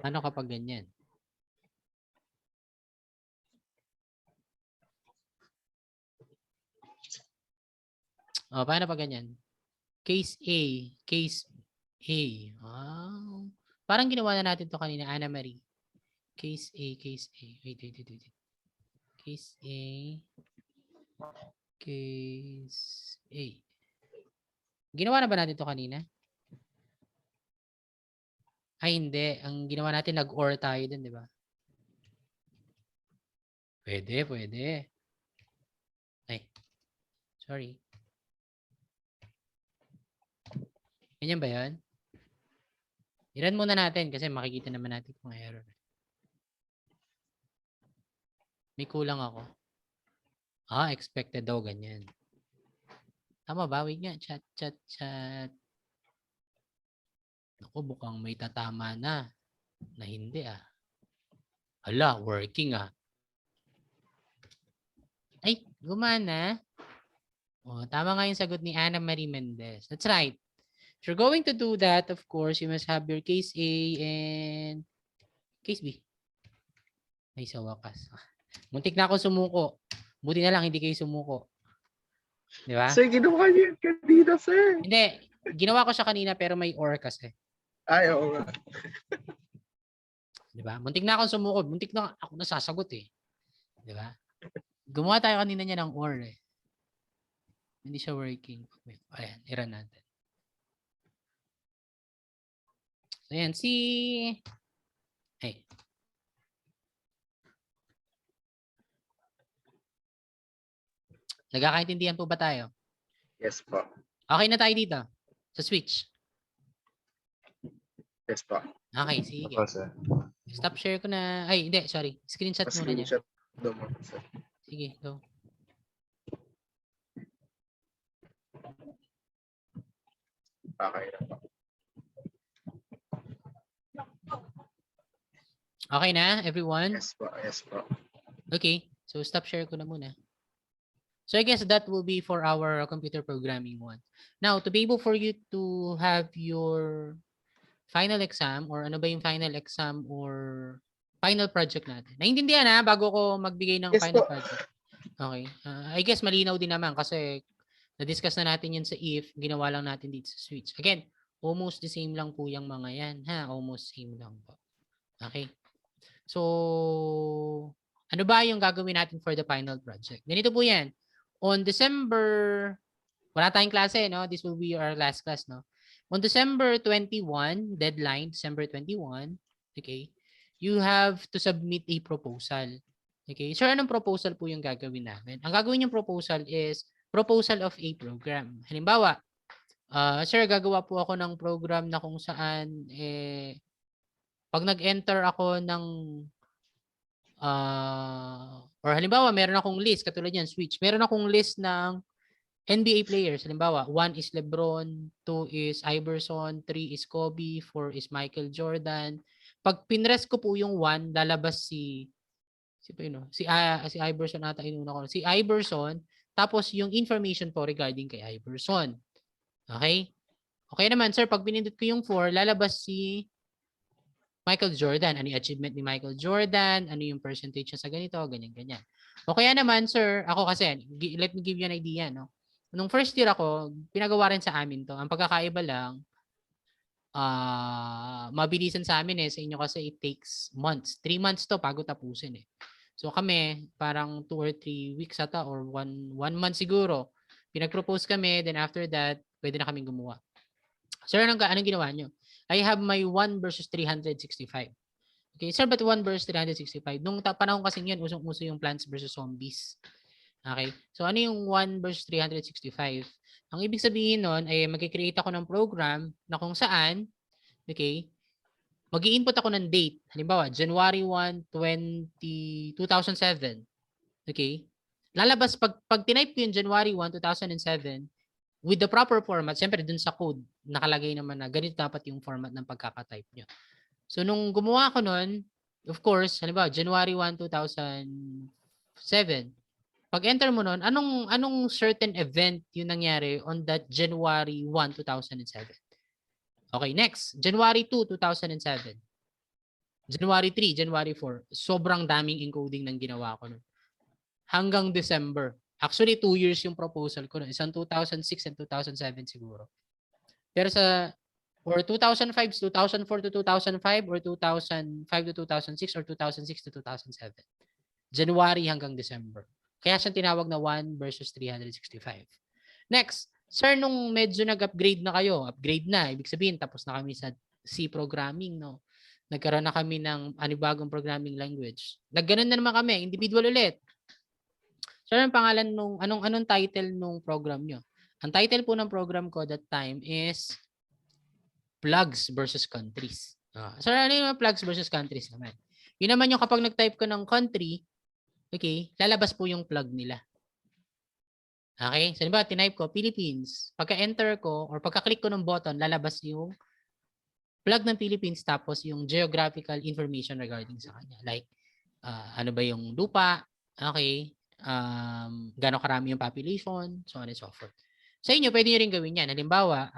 Ano kapag ganyan? O, paano pag ganyan? Case A. Case A. Wow. Parang ginawa na natin to kanina, Anna Marie. Case A. Case A. Wait. Case A. Case A. Ginawa na ba natin to kanina? Ay, hindi. Ang ginawa natin, nag-OR tayo dun, di ba? Pwede. Ay. Sorry. Ganyan ba yan? I-run muna natin kasi makikita naman natin kung error. May kulang ako. Expected daw ganyan. Tama ba? Wait nga. Chat. Ako, mukhang may tatama na hindi Hala, working Ay, gumana. Tama nga yung sagot ni Ana Marie Mendez. That's right. If you're going to do that, of course, you must have your case A and case B. Ay, sa wakas. Muntik na ako sumuko. Buti na lang, hindi kayo sumuko. Di ba? Sir, ginawa niyo yun kanina, sir. Hindi. Ginawa ko siya kanina pero may or kasi. Ay, oo nga. Di ba? Muntik na akong sumuko. Muntik na ako nasasagot eh. Di ba? Gumawa tayo kanina niya ng or eh. Hindi siya working. Ayan, i-run natin. So, ayan, si... Hey. Nagkakaintindihan po ba tayo? Yes po. Okay na tayo dito. Sa switch. Yes po. Okay, sige. Opo, sir. Stop share ko na. Ay, hindi, sorry. Screenshot muna niya. Screenshot daw mo, sir. Sige, go. Okay na po. Okay na, everyone? Yes po, yes po. Okay, so stop share ko na muna. So I guess that will be for our computer programming one. Now, to be able for you to have your final exam or ano ba yung final exam or final project natin. Naintindihan na bago ko magbigay ng Yes final po. project. Okay. I guess malinaw din naman kasi na-discuss na natin yun sa if, ginawa lang natin dito sa switch. Again, almost the same lang po yung mga yan. Almost same lang po. Okay. So, ano ba yung gagawin natin for the final project? Ganito po yan. On December, wala tayong klase, no? This will be our last class, no? On December 21, deadline, December 21, okay, you have to submit a proposal. Okay, sir, anong proposal po yung gagawin namin? Ang gagawin yung proposal is proposal of a program. Halimbawa, sir, gagawa po ako ng program na kung saan, pag nag-enter ako ng or halimbawa, meron akong list, katulad yan, switch. Meron akong list ng NBA players. Halimbawa, 1 is LeBron, 2 is Iverson, 3 is Kobe, 4 is Michael Jordan. Pag pinrest ko po yung 1, lalabas si Iverson ata inuna ko. Si Iverson, tapos yung information po regarding kay Iverson. Okay? Okay naman, sir, pag pinindot ko yung 4, lalabas si Michael Jordan. Ano yung achievement ni Michael Jordan? Ano yung percentage niya sa ganito? Ganyan. O kaya naman, sir, ako kasi, let me give you an idea, no? Nung first year ako, pinagawa rin sa amin to. Ang pagkakaiba lang, mabilisan sa amin sa inyo kasi it takes months. 3 months to bago tapusin So kami, parang 2 or 3 weeks ata or 1 month siguro. Pinag-propose kami, then after that, pwede na kaming gumawa. Sir, anong ginawa nyo? I have my 1 versus 365. Okay, sir, but 1 versus 365? Nung panahon kasi yun, usong-uso yung Plants versus Zombies. Okay, so ano yung 1 versus 365? Ang ibig sabihin nun ay mag-create ako ng program na kung saan, okay, mag-i-input ako ng date. Halimbawa, January 1, 2007. Okay, lalabas pag tinype ko yung January 1, 2007, with the proper format, siyempre dun sa code, nakalagay naman na ganito dapat yung format ng pagkakatype nyo. So, nung gumawa ko nun, of course, halimbawa, January 1, 2007, pag enter mo nun, anong certain event yung nangyari on that January 1, 2007? Okay, next, January 2, 2007. January 3, January 4. Sobrang daming encoding ng ginawa ko nun. Hanggang December. Actually, 2 years yung proposal ko. Isang 2006 and 2007 siguro. Pero or 2005, 2004 to 2005, or 2005 to 2006, or 2006 to 2007. January hanggang December. Kaya siya tinawag na 1 versus 365. Next, sir, nung medyo nag-upgrade na kayo, upgrade na, ibig sabihin, tapos na kami sa C programming, no? Nagkaroon na kami ng anibagong programming language. Nagganon na naman kami, individual ulit. So, anong pangalan anong title nung program nyo? Ang title po ng program ko that time is Plugs versus Countries. So, ano yung plugs versus countries naman? Yun naman yung kapag nag-type ko ng country, okay, lalabas po yung plug nila. Okay? So, diba, tinype ko, Philippines. Pagka-enter ko, or pagka-click ko ng button, lalabas yung plug ng Philippines tapos yung geographical information regarding sa kanya. Like, ano ba yung lupa, okay, gano'ng karami yung population, so on and so forth. Sa inyo, pwede nyo rin gawin yan. Halimbawa,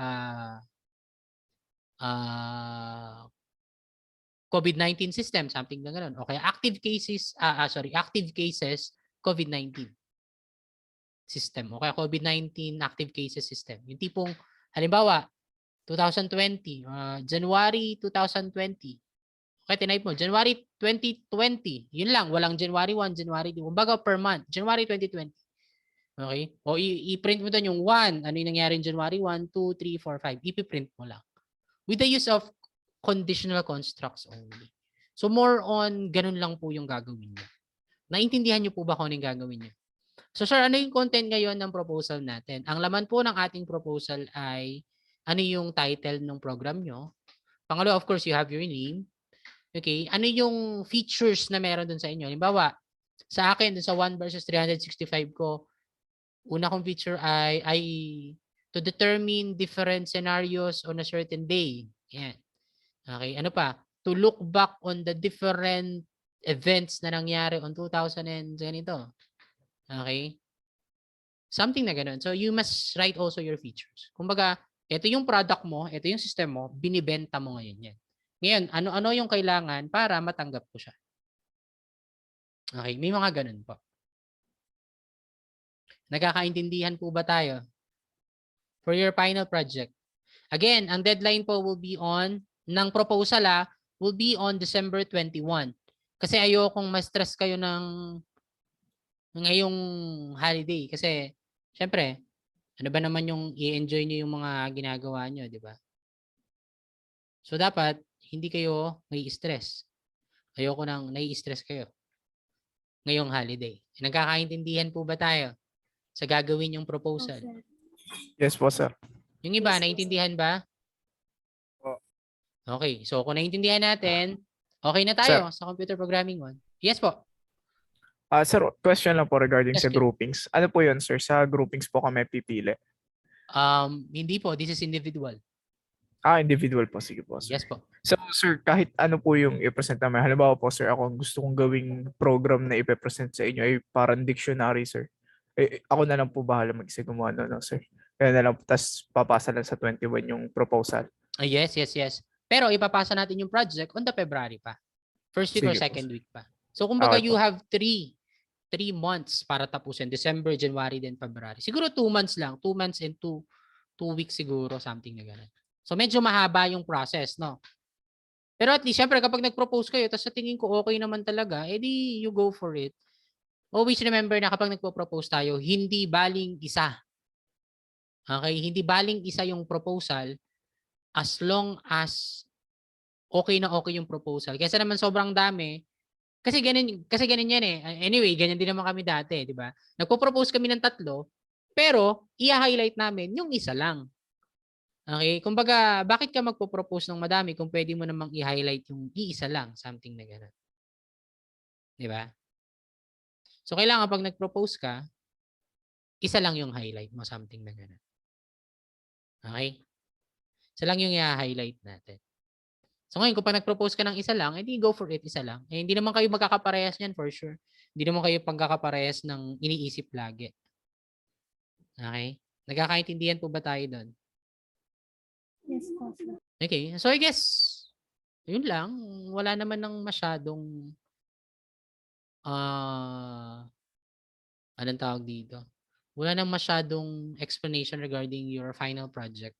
COVID-19 system, something na gano'n. O kaya active cases, active cases, COVID-19 system. O kaya COVID-19 active cases system. Yung tipong, halimbawa, 2020, January 2020. Okay, tinype mo, January 2020. Yun lang, walang January 1, January 2. Kumbaga per month, January 2020. Okay? O i-print mo doon yung 1. Ano yung nangyari in January 1, 2, 3, 4, 5. Ipiprint mo lang. With the use of conditional constructs only. So more on, ganun lang po yung gagawin niyo. Naintindihan niyo po ba kung ano yung gagawin niyo? So sir, ano yung content ngayon ng proposal natin? Ang laman po ng ating proposal ay ano yung title ng program nyo. Pangalawa, of course, you have your name. Okay, ano yung features na meron dun sa inyo? Halimbawa, sa akin, dun sa 1 versus 365 ko, una kong feature ay to determine different scenarios on a certain day. Yan. Okay, ano pa? To look back on the different events na nangyari on 2000 and ganito. Okay? Something na ganun. So, you must write also your features. Kumbaga, ito yung product mo, ito yung system mo, binibenta mo ngayon yan. Ngayon, ano-ano yung kailangan para matanggap ko siya. Okay, may mga ganun po. Nagkakaintindihan po ba tayo? For your final project. Again, ang deadline po will be on, ng proposal will be on December 21. Kasi ayokong ma-stress kayo ng ngayong holiday. Kasi, syempre, ano ba naman yung i-enjoy nyo yung mga ginagawa nyo, di ba? So, dapat, hindi kayo may stress. Ayoko nang nai-stress kayo ngayong holiday. Nagkakaintindihan po ba tayo sa gagawin yung proposal? Sir. Yes po, sir. Yung iba, Yes, po, naintindihan ba? Po. Okay. So, kung naintindihan natin, okay na tayo sa computer programming 1. Yes po. Sir, question lang po regarding Yes, sa please. groupings. Ano po yun, sir? Sa groupings po kami pipili. Hindi po. This is individual. Individual po. Sige po, sir. Yes po. So, sir, kahit ano po yung i-present namin. Halimbawa po, sir, ako gusto kong gawing program na i-present sa inyo ay parang dictionary, sir. Ako na lang po bahala mag-isa gumawa no, sir. Kaya na lang, tas papasa lang sa 21 yung proposal. Yes. Pero ipapasa natin yung project on the February pa. First week or Sige po, second sir. week pa. So, kumbaga Okay you po. have 3 months para tapusin. December, January, then February. Siguro 2 months lang. 2 months and 2 weeks siguro. Something na gano'n. So, medyo mahaba yung process, no? Pero at least, syempre, kapag nag-propose kayo, tapos sa tingin ko okay naman talaga, edi you go for it. Always remember na kapag nagpo-propose tayo, hindi baling isa. Okay? Hindi baling isa yung proposal as long as okay na okay yung proposal. Kaysa naman sobrang dami, kasi ganun yan eh. Anyway, ganyan din naman kami dati, di ba? Nagpo-propose kami ng 3, pero i-highlight namin yung isa lang. Okay? Kumbaga, bakit ka magpo-propose ng madami kung pwede mo namang i-highlight yung iisa lang, something na gano'n. Di ba? So, kailangan pag nag-propose ka, isa lang yung highlight mo, something na gano'n. Okay? Isa lang yung i-highlight natin. So, ngayon, kung pag nag-propose ka ng isa lang, edi go for it, isa lang. Eh, hindi naman kayo magkakaparehas niyan for sure. Hindi naman kayo pagkakaparehas ng iniisip lagi. Okay? Nagkakaintindihan po ba tayo doon? Yes po, sir. Okay. So, I guess, yun lang. Wala naman ng masyadong anong tawag dito? Wala nang masyadong explanation regarding your final project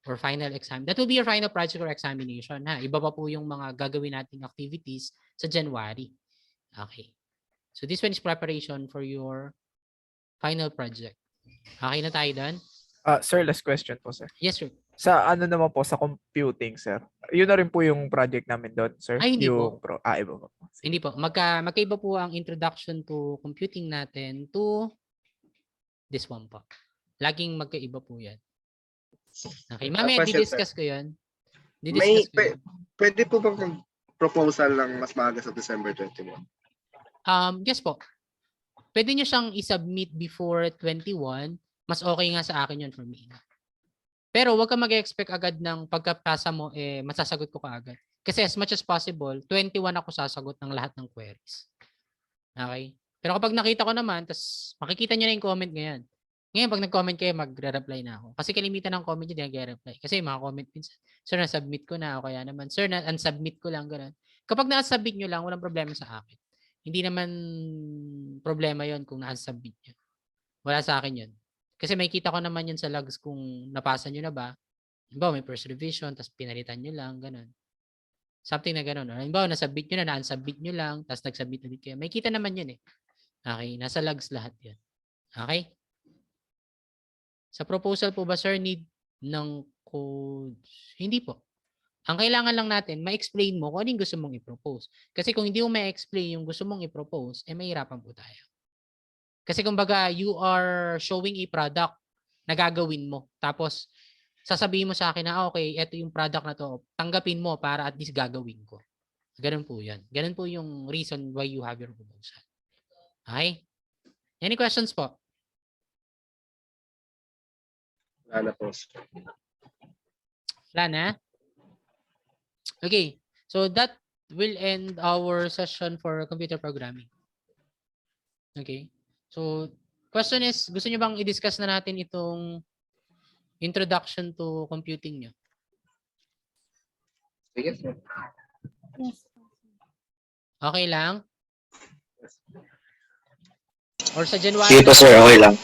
or final exam. That will be your final project or examination. Ha? Iba pa po yung mga gagawin nating activities sa January. Okay. So, this one is preparation for your final project. Okay na tayo doon? Sir, last question po, sir. Yes, sir. Sa ano naman po, sa computing, sir. Yun na rin po yung project namin doon, sir. Ay, hindi yung po. Iba po. Sige. Hindi po. Magkaiba po ang introduction to computing natin to this one po. Laging magkaiba po yan. Okay. Mamaya, Question, didiscuss ko yun. May, Didiscuss ko yun. pwede po bang proposal lang mas maaga sa December 21? Yes po. Pwede nyo siyang isubmit before 21. Mas okay nga sa akin yun for me. Pero wag ka mag-expect agad ng pagkapasa mo, masasagot ko kaagad. Kasi as much as possible, 21 ako sasagot ng lahat ng queries. Okay? Pero kapag nakita ko naman, tas makikita nyo na yung comment ngayon. Ngayon, pag nag-comment kayo, magre-reply na ako. Kasi kalimitan ng comment yun, hindi nag-reply. Kasi yung mga comment minsan, sir, na-submit ko na, o kaya naman, sir, na-unsubmit ko lang, gano'n. Kapag na-submit nyo lang, walang problema sa akin. Hindi naman problema yon kung na-unsubmit nyo. Wala sa akin yun. Kasi may kita ko naman yun sa logs kung napasa nyo na ba. Halimbawa, may first revision, tapos pinalitan nyo lang, gano'n. Something na gano'n. Halimbawa, na-submit nyo na, na-unsubmit nyo lang, tapos nag-submit ulit kayo. May kita naman yun eh. Okay, nasa logs lahat yun. Okay? Sa proposal po ba, sir, need ng code? Hindi po. Ang kailangan lang natin, ma-explain mo kung ano yung gusto mong i-propose. Kasi kung hindi mo ma-explain yung gusto mong i-propose, eh mahirapan po tayo. Kasi kumbaga, you are showing a product na gagawin mo. Tapos, sasabihin mo sa akin na, okay, ito yung product na to. Tanggapin mo para at least gagawin ko. Ganun po yan. Ganun po yung reason why you have your proposal. Okay? Any questions po? Wala na po. Wala na? Okay. So that will end our session for computer programming. Okay. So question is, gusto niyo bang i-discuss na natin itong introduction to computing niyo? Sige, sir. Yes po, sir. Okay lang? Or sa January? Sige po sir, okay lang.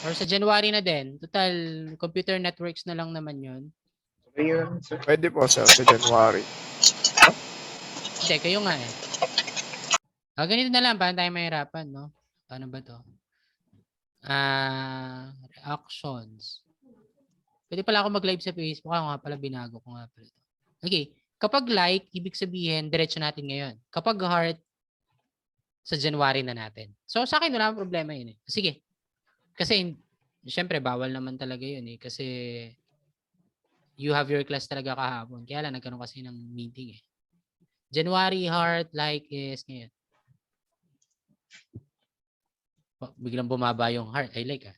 Or sa January na din? Total, computer networks na lang naman yun. Okay yun, sir. Pwede po sir, sa January. Hindi, kayo nga eh. Ganito na lang, paano tayo mahirapan, no? Paano ba to? Reactions. Pwede pala ako mag-live sa Facebook. Ako nga pala, binago ko nga pala ito. Okay. Kapag like, ibig sabihin, diretso natin ngayon. Kapag heart, sa January na natin. So, sa akin, wala akong problema yun eh. Sige. Kasi, syempre, bawal naman talaga yun eh. Kasi, you have your class talaga kahapon. Kaya lang, nagkaroon kasi ng meeting eh. January, heart, like is ngayon. Biglang bumaba yung heart. I like ah.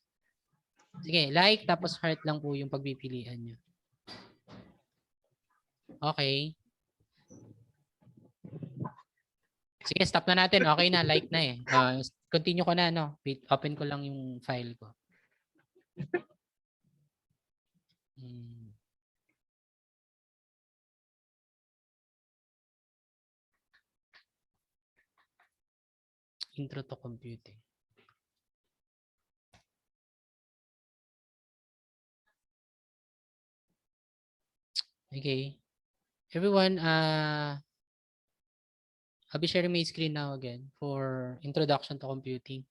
Sige, like tapos heart lang po yung pagpipilian nyo. Okay. Sige, stop na natin. Okay na, like na eh. Continue ko na, no? Wait, open ko lang yung file ko. Intro to computing. Okay. Everyone, I'll be sharing my screen now again for introduction to computing.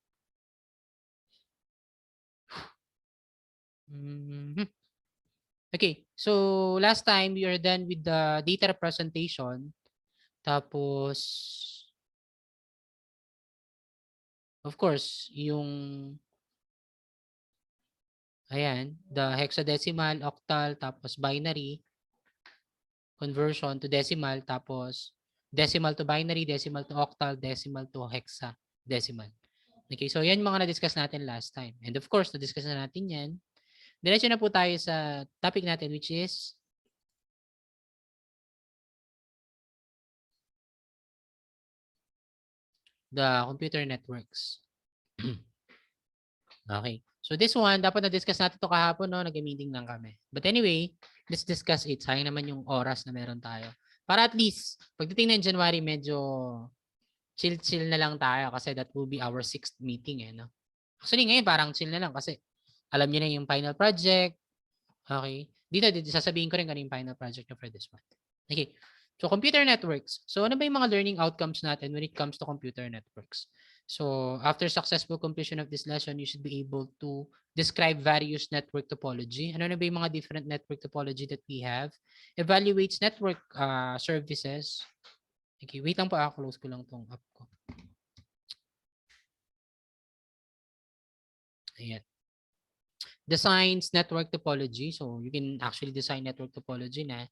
Okay, so last time we are done with the data representation. Tapos, of course, yung ayan, the hexadecimal, octal, tapos binary conversion to decimal, tapos decimal to binary, decimal to octal, decimal to hexadecimal. Okay, so yan mga na-discuss natin last time. And of course, na-discuss na natin yan. Diretso na po tayo sa topic natin which is the computer networks. Okay. So this one, dapat na-discuss natin ito kahapon, no? Nag-meeting lang kami. But anyway, let's discuss it. Sayang naman yung oras na meron tayo. Para at least, pagdating ng January, medyo chill-chill na lang tayo kasi that will be our 6th meeting, eh, no? Actually, ngayon parang chill na lang kasi alam niyo na yung final project. Okay. Dito sasabihin ko rin kung yung final project nyo for this month. Okay. So, computer networks. So, ano ba yung mga learning outcomes natin when it comes to computer networks? So, after successful completion of this lesson, you should be able to describe various network topology. Ano na ba yung mga different network topology that we have? Evaluates network services. Okay, wait lang po. Close ko lang tong app ko. Ayan. Designs network topology. So, you can actually design network topology na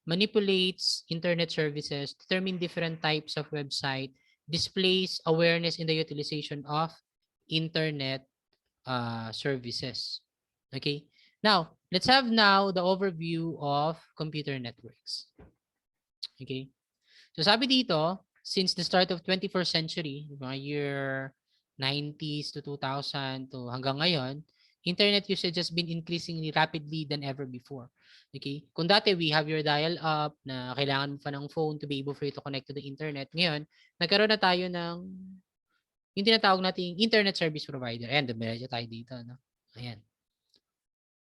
manipulates internet services, determine different types of website, displays awareness in the utilization of internet services. Okay. Now, let's have now the overview of computer networks. Okay. So sabi dito, since the start of 21st century, mga year 90s to 2000 to hanggang ngayon, internet usage has been increasingly rapidly than ever before. Okay? Kung dati we have your dial-up na kailangan mo pa ng phone to be able for you to connect to the internet. Ngayon, nagkaroon na tayo ng yung tinatawag nating internet service provider. Ayan, dumiretso tayo dito. No? Ayan.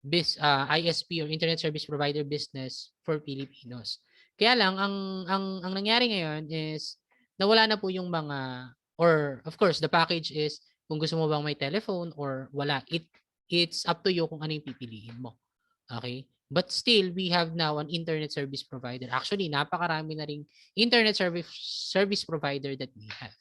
ISP or Internet Service Provider business for Filipinos. Kaya lang, ang nangyari ngayon is nawala na po yung mga, or of course, the package is kung gusto mo bang may telephone or wala. It's up to you kung ano yung pipiliin mo. Okay? But still, we have now an internet service provider. Actually, napakarami na ring internet service provider that we have.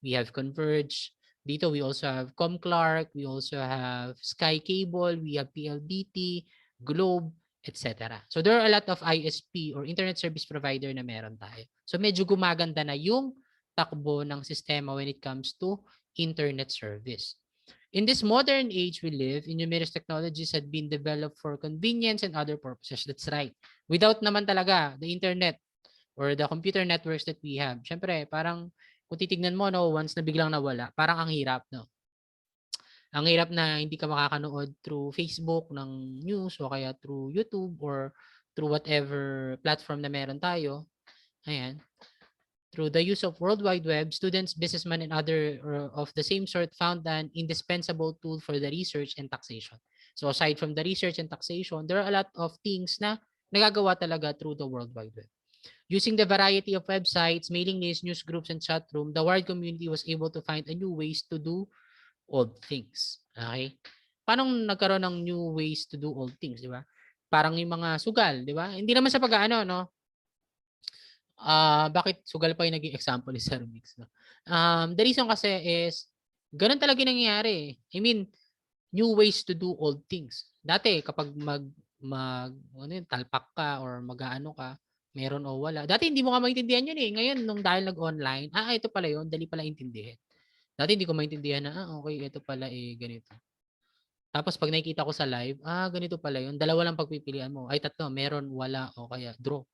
We have Converge. Dito, we also have ComClark. We also have Sky Cable. We have PLDT, Globe, etc. So there are a lot of ISP or internet service provider na meron tayo. So medyo gumaganda na yung takbo ng sistema when it comes to internet service. In this modern age we live, numerous technologies had been developed for convenience and other purposes. That's right. Without naman talaga the internet or the computer networks that we have, syempre, parang kung titignan mo, no, once na biglang nawala, parang ang hirap, no? Ang hirap na hindi ka makakanood through Facebook ng news o kaya through YouTube or through whatever platform na meron tayo. Ayan. Through the use of World Wide Web, students, businessmen, and other of the same sort found an indispensable tool for the research and taxation. So aside from the research and taxation, there are a lot of things na nagagawa talaga through the World Wide Web. Using the variety of websites, mailing lists, news groups, and chat room, the wired community was able to find a new ways to do old things. Okay? Paano nagkaroon ng new ways to do old things, di ba? Parang yung mga sugal, di ba? Hindi naman sa pag-ano, no? Bakit sugal pa yung naging example ni Sir Mix, no? The reason kasi is, ganun talaga yung nangyayari. I mean, new ways to do old things. Dati, kapag talpak ka or mag-ano ka, meron o wala. Dati hindi mo nga maintindihan yun eh. Ngayon, nung dahil nag-online, ito pala yun, dali pala intindihin. Dati hindi ko maintindihan na, okay, ito pala eh, ganito. Tapos pag nakikita ko sa live, ganito pala yun. Dalawa lang pagpipilian mo. Ay, tatlo, meron, wala, o kaya draw.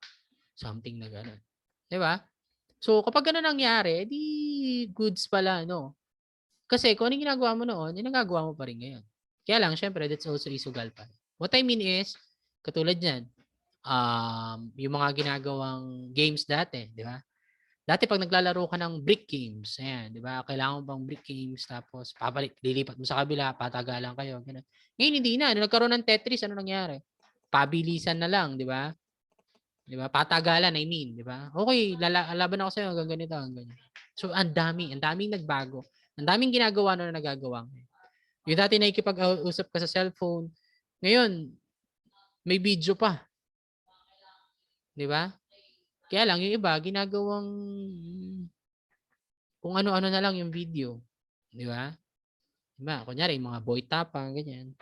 Something na gano'n. Diba? So, kapag gano'n nangyari, di goods pala, no? Kasi kung anong ginagawa mo noon, yung nagagawa mo pa rin ngayon. Kaya lang, syempre, that's also isugal pa. What I mean is, katulad yan, yung mga ginagawang games dati, di ba? Dati pag naglalaro ka ng brick games, ayan, di ba? Kailangan mo bang brick games, tapos lilipat mo sa kabila, patagalan kayo, ganun. Ngayon hindi na, nagkaroon ng Tetris, ano nangyari? Pabilisan na lang, di ba? Di ba? Patagalan, I mean, di ba? Okay, laban ako sa'yo, hanggang ganito, hanggang ganyan. So, ang daming nagbago. Ang daming ginagawa na nagagawa. Yung dati nakikipag-usap ka sa cellphone, ngayon, may video pa. Di ba? Kaya lang, yung iba, ginagawang kung ano-ano na lang yung video. Di ba? Diba? Kunyari, mga boy tapang, ganyan.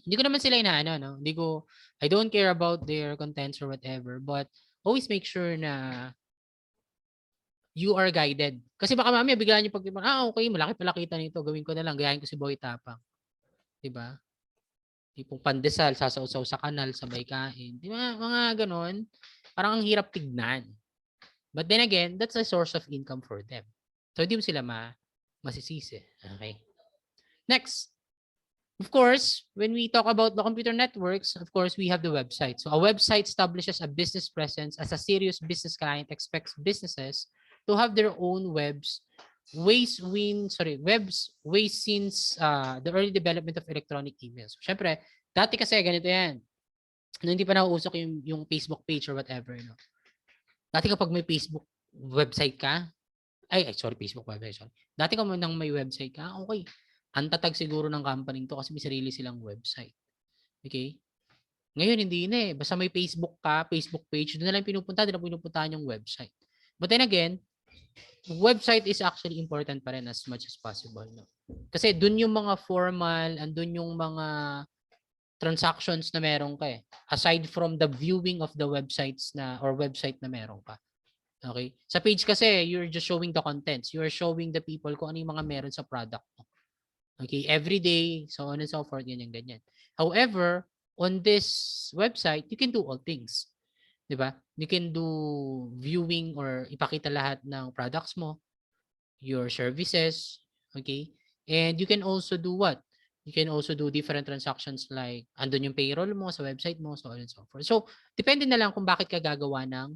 Hindi ko naman sila inaano, no? I don't care about their contents or whatever, but always make sure na you are guided. Kasi baka mamaya bigla niyo pag okay, malaki pala kita nito, gawin ko na lang, gayahin ko si boy tapang. Diba? Tipong pandesal, sasausaw sa kanal, sabay kain. Di ba? Mga ganon. Parang ang hirap tignan. But then again, that's a source of income for them. So, hindi mo sila masisisi. Okay. Next. Of course, when we talk about the computer networks, of course, we have the website. So, a website establishes a business presence as a serious business client expects businesses to have their own webs since the early development of electronic emails. Syempre, dati kasi ganito yan. Nung hindi pa nauusok yung Facebook page or whatever, no? Dati kapag may Facebook website ka, Facebook website, sorry. Dati kapag nang may website ka, okay. Ang tatag siguro ng company to kasi may sarili silang website. Okay? Ngayon, hindi na eh. Basta may Facebook ka, Facebook page, doon na lang pinupuntahan yung website. But then again, website is actually important pa rin as much as possible. No? Kasi doon yung mga formal and doon yung mga transactions na meron ka eh. Aside from the viewing of the websites or website na meron ka. Okay? Sa page kasi, you're just showing the contents. You're showing the people kung ano yung mga meron sa product mo. Okay? Every day, so on and so forth, ganyan. However, on this website, you can do all things. Diba? You can do viewing or ipakita lahat ng products mo, your services, okay? And you can also do what? You can also do different transactions like andun yung payroll mo sa website mo, so on and so forth. So, depende na lang kung bakit ka gagawa ng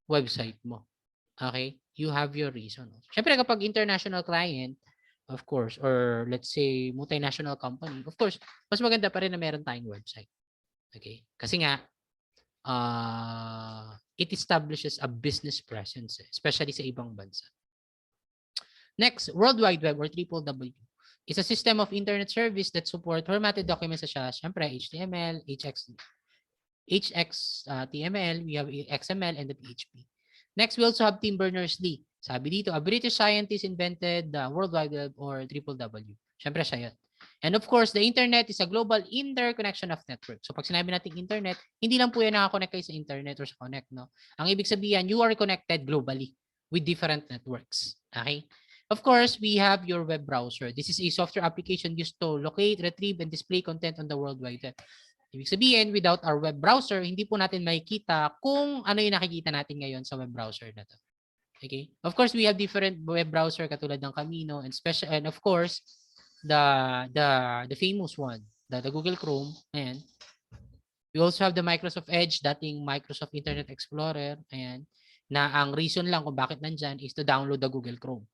website mo. Okay? You have your reason. Siyempre, kapag international client, of course, or let's say multinational company, of course, mas maganda pa rin na meron tayong website. Okay? Kasi nga, it establishes a business presence, especially sa ibang bansa. Next, World Wide Web or WWW is a system of internet service that support formatted documents such as, syempre, HTML, HXTML, we have XML, and the PHP. Next, we also have Tim Berners-Lee. Sabi dito, a British scientist invented the World Wide Web or WWW. Syempre siya yun. And of course, the internet is a global interconnection of network. So pag sinabi natin internet, hindi lang po yan nakakonect kayo sa internet or sa connect, no? Ang ibig sabihin, you are connected globally with different networks. Okay? Of course, we have your web browser. This is a software application used to locate, retrieve, and display content on the World Wide Web. Ibig sabihin, without our web browser, hindi po natin makikita kung ano yung nakikita natin ngayon sa web browser na to. Okay? Of course, we have different web browser katulad ng Camino and special, and of course, the famous one, the Google Chrome. Ayan. We also have the Microsoft Edge, dating Microsoft Internet Explorer. Ayan. Na ang reason lang kung bakit nandyan is to download the Google Chrome.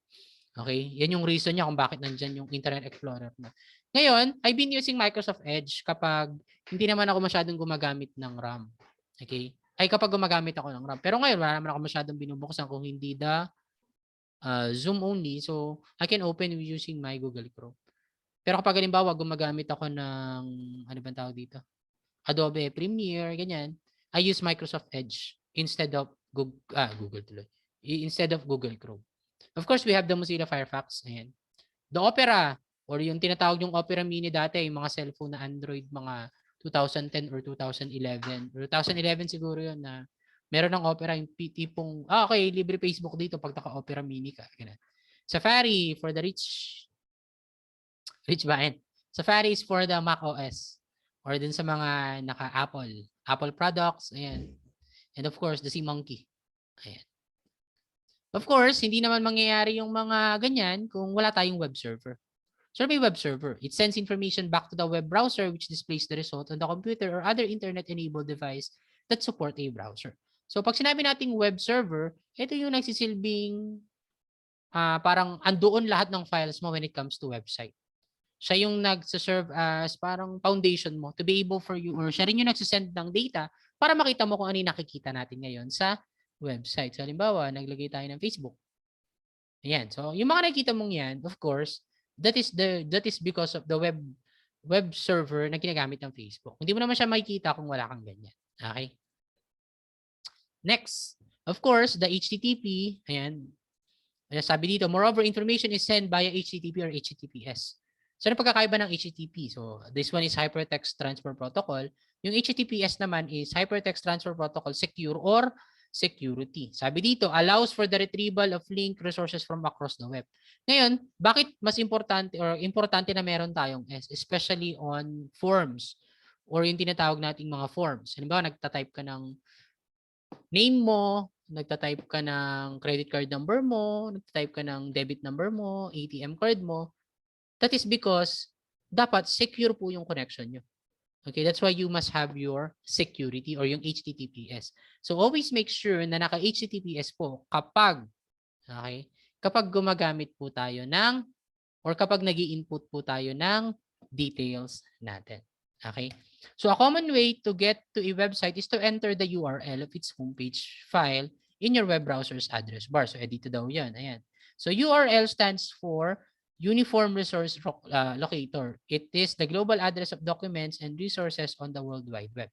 Okay? Yan yung reason niya kung bakit nandyan yung Internet Explorer na. Ngayon, I've been using Microsoft Edge kapag hindi naman ako masyadong gumagamit ng RAM. Okay? Ay kapag gumagamit ako ng RAM. Pero ngayon, wala naman ako masyadong binubuksan kung hindi the Zoom only. So, I can open using my Google Chrome. Pero kapag halimbawa, gumagamit ako ng, ano bang tawag dito? Adobe Premiere, ganyan. I use Microsoft Edge instead of Google tuloy. Instead of Google Chrome. Of course, we have the Mozilla Firefox. Ayan. The Opera, or yung tinatawag yung Opera Mini dati, yung mga cellphone na Android, mga 2010 or 2011. Or 2011 siguro yun na meron ng Opera yung tipong, okay, libre Facebook dito pag naka-Opera Mini ka. Ganun. Safari for the rich ba? Safari is for the Mac OS. Or din sa mga Apple products. Ayan. And of course, the SeaMonkey. Ayan. Of course, hindi naman mangyayari yung mga ganyan kung wala tayong web server. So may web server. It sends information back to the web browser which displays the result on the computer or other internet-enabled device that support a browser. So pag sinabi nating web server, ito yung nagsisilbing parang andoon lahat ng files mo when it comes to website. Siya yung nagsaserve as parang foundation mo to be able for you, or siya rin yung nagsisend ng data para makita mo kung ano yung nakikita natin ngayon sa website. So, halimbawa, naglagay tayo ng Facebook. Ayan. So, yung mga nakikita mong yan, of course, that is because of the web server na ginagamit ng Facebook. Hindi mo naman siya makikita kung wala kang ganyan. Okay? Next, of course, the HTTP. Ayan. Sabi dito, moreover, information is sent via HTTP or HTTPS. So, ano pagkakaiba ng HTTP? So, this one is Hypertext Transfer Protocol. Yung HTTPS naman is Hypertext Transfer Protocol Secure or Security. Sabi dito, allows for the retrieval of link resources from across the web. Ngayon, bakit mas importante or importante na meron tayong S, especially on forms or yung tinatawag nating mga forms. Halimbawa, nagtatype ka ng name mo, nagtatype ka ng credit card number mo, nagtatype ka ng debit number mo, ATM card mo. That is because dapat secure po yung connection nyo. Okay, that's why you must have your security or yung HTTPS. So always make sure na naka-HTTPS po kapag gumagamit po tayo ng or kapag nag-i-input po tayo ng details natin. Okay? So a common way to get to a website is to enter the URL of its homepage file in your web browser's address bar. So dito daw yan. Ayan. So URL stands for Uniform Resource Locator. It is the global address of documents and resources on the World Wide Web.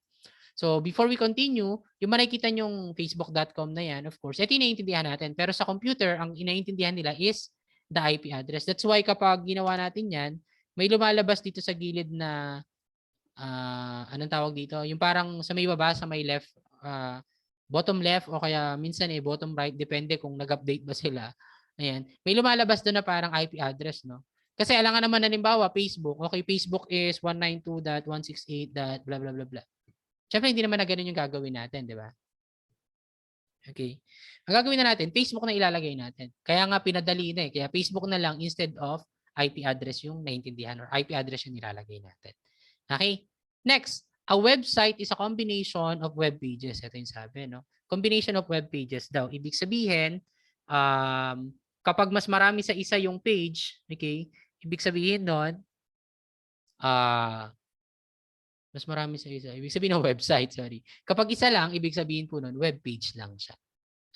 So before we continue, yung makikita nyong facebook.com na yan, of course, ito yung naiintindihan natin. Pero sa computer, ang inaintindihan nila is the IP address. That's why kapag ginawa natin yan, may lumalabas dito sa gilid na, anong tawag dito? Yung parang sa may baba, sa may left, bottom left, o kaya minsan bottom right, depende kung nag-update ba sila. Ayan. May lumalabas doon na parang IP address, no? Kasi alangan naman halimbawa, Facebook. Okay, Facebook is 192.168. blah blah blah blah. Siyempre, hindi naman na ganun yung gagawin natin, di ba? Okay. Ang gagawin na natin, Facebook na ilalagay natin. Kaya nga pinadali na eh. Kaya Facebook na lang instead of IP address yung naintindihan or IP address yung nilalagay natin. Okay? Next, a website is a combination of web pages. Ito yung sabi, no? Combination of web pages daw. Ibig sabihin, kapag mas marami sa isa yung page, okay, ibig sabihin nun, mas marami sa isa. Ibig sabihin ng website, sorry. Kapag isa lang, ibig sabihin po nun, web page lang siya.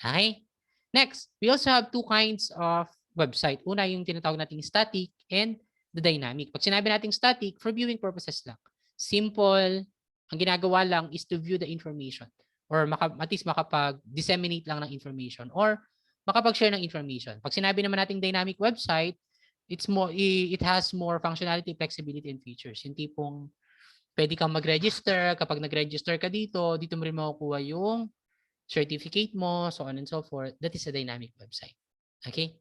Okay? Next, we also have two kinds of website. Una, yung tinatawag nating static and the dynamic. Pag sinabi nating static, for viewing purposes lang. Simple. Ang ginagawa lang is to view the information or at least makapag-disseminate lang ng information or makapag-share ng information. Pag sinabi naman nating dynamic website, it has more functionality, flexibility, and features. Yung tipong pwede kang mag-register. Kapag nag-register ka dito mo rin makukuha yung certificate mo, so on and so forth. That is a dynamic website. Okay?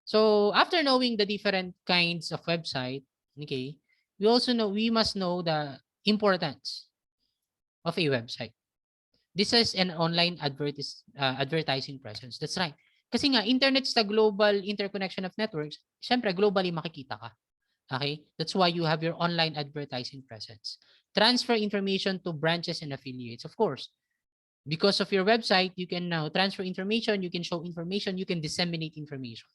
So, after knowing the different kinds of website, okay, we must know the importance of a website. This is an online advertising presence. That's right. Kasi nga, internet is the global interconnection of networks. Siyempre, globally makikita ka. Okay? That's why you have your online advertising presence. Transfer information to branches and affiliates. Of course, because of your website, you can now transfer information, you can show information, you can disseminate information.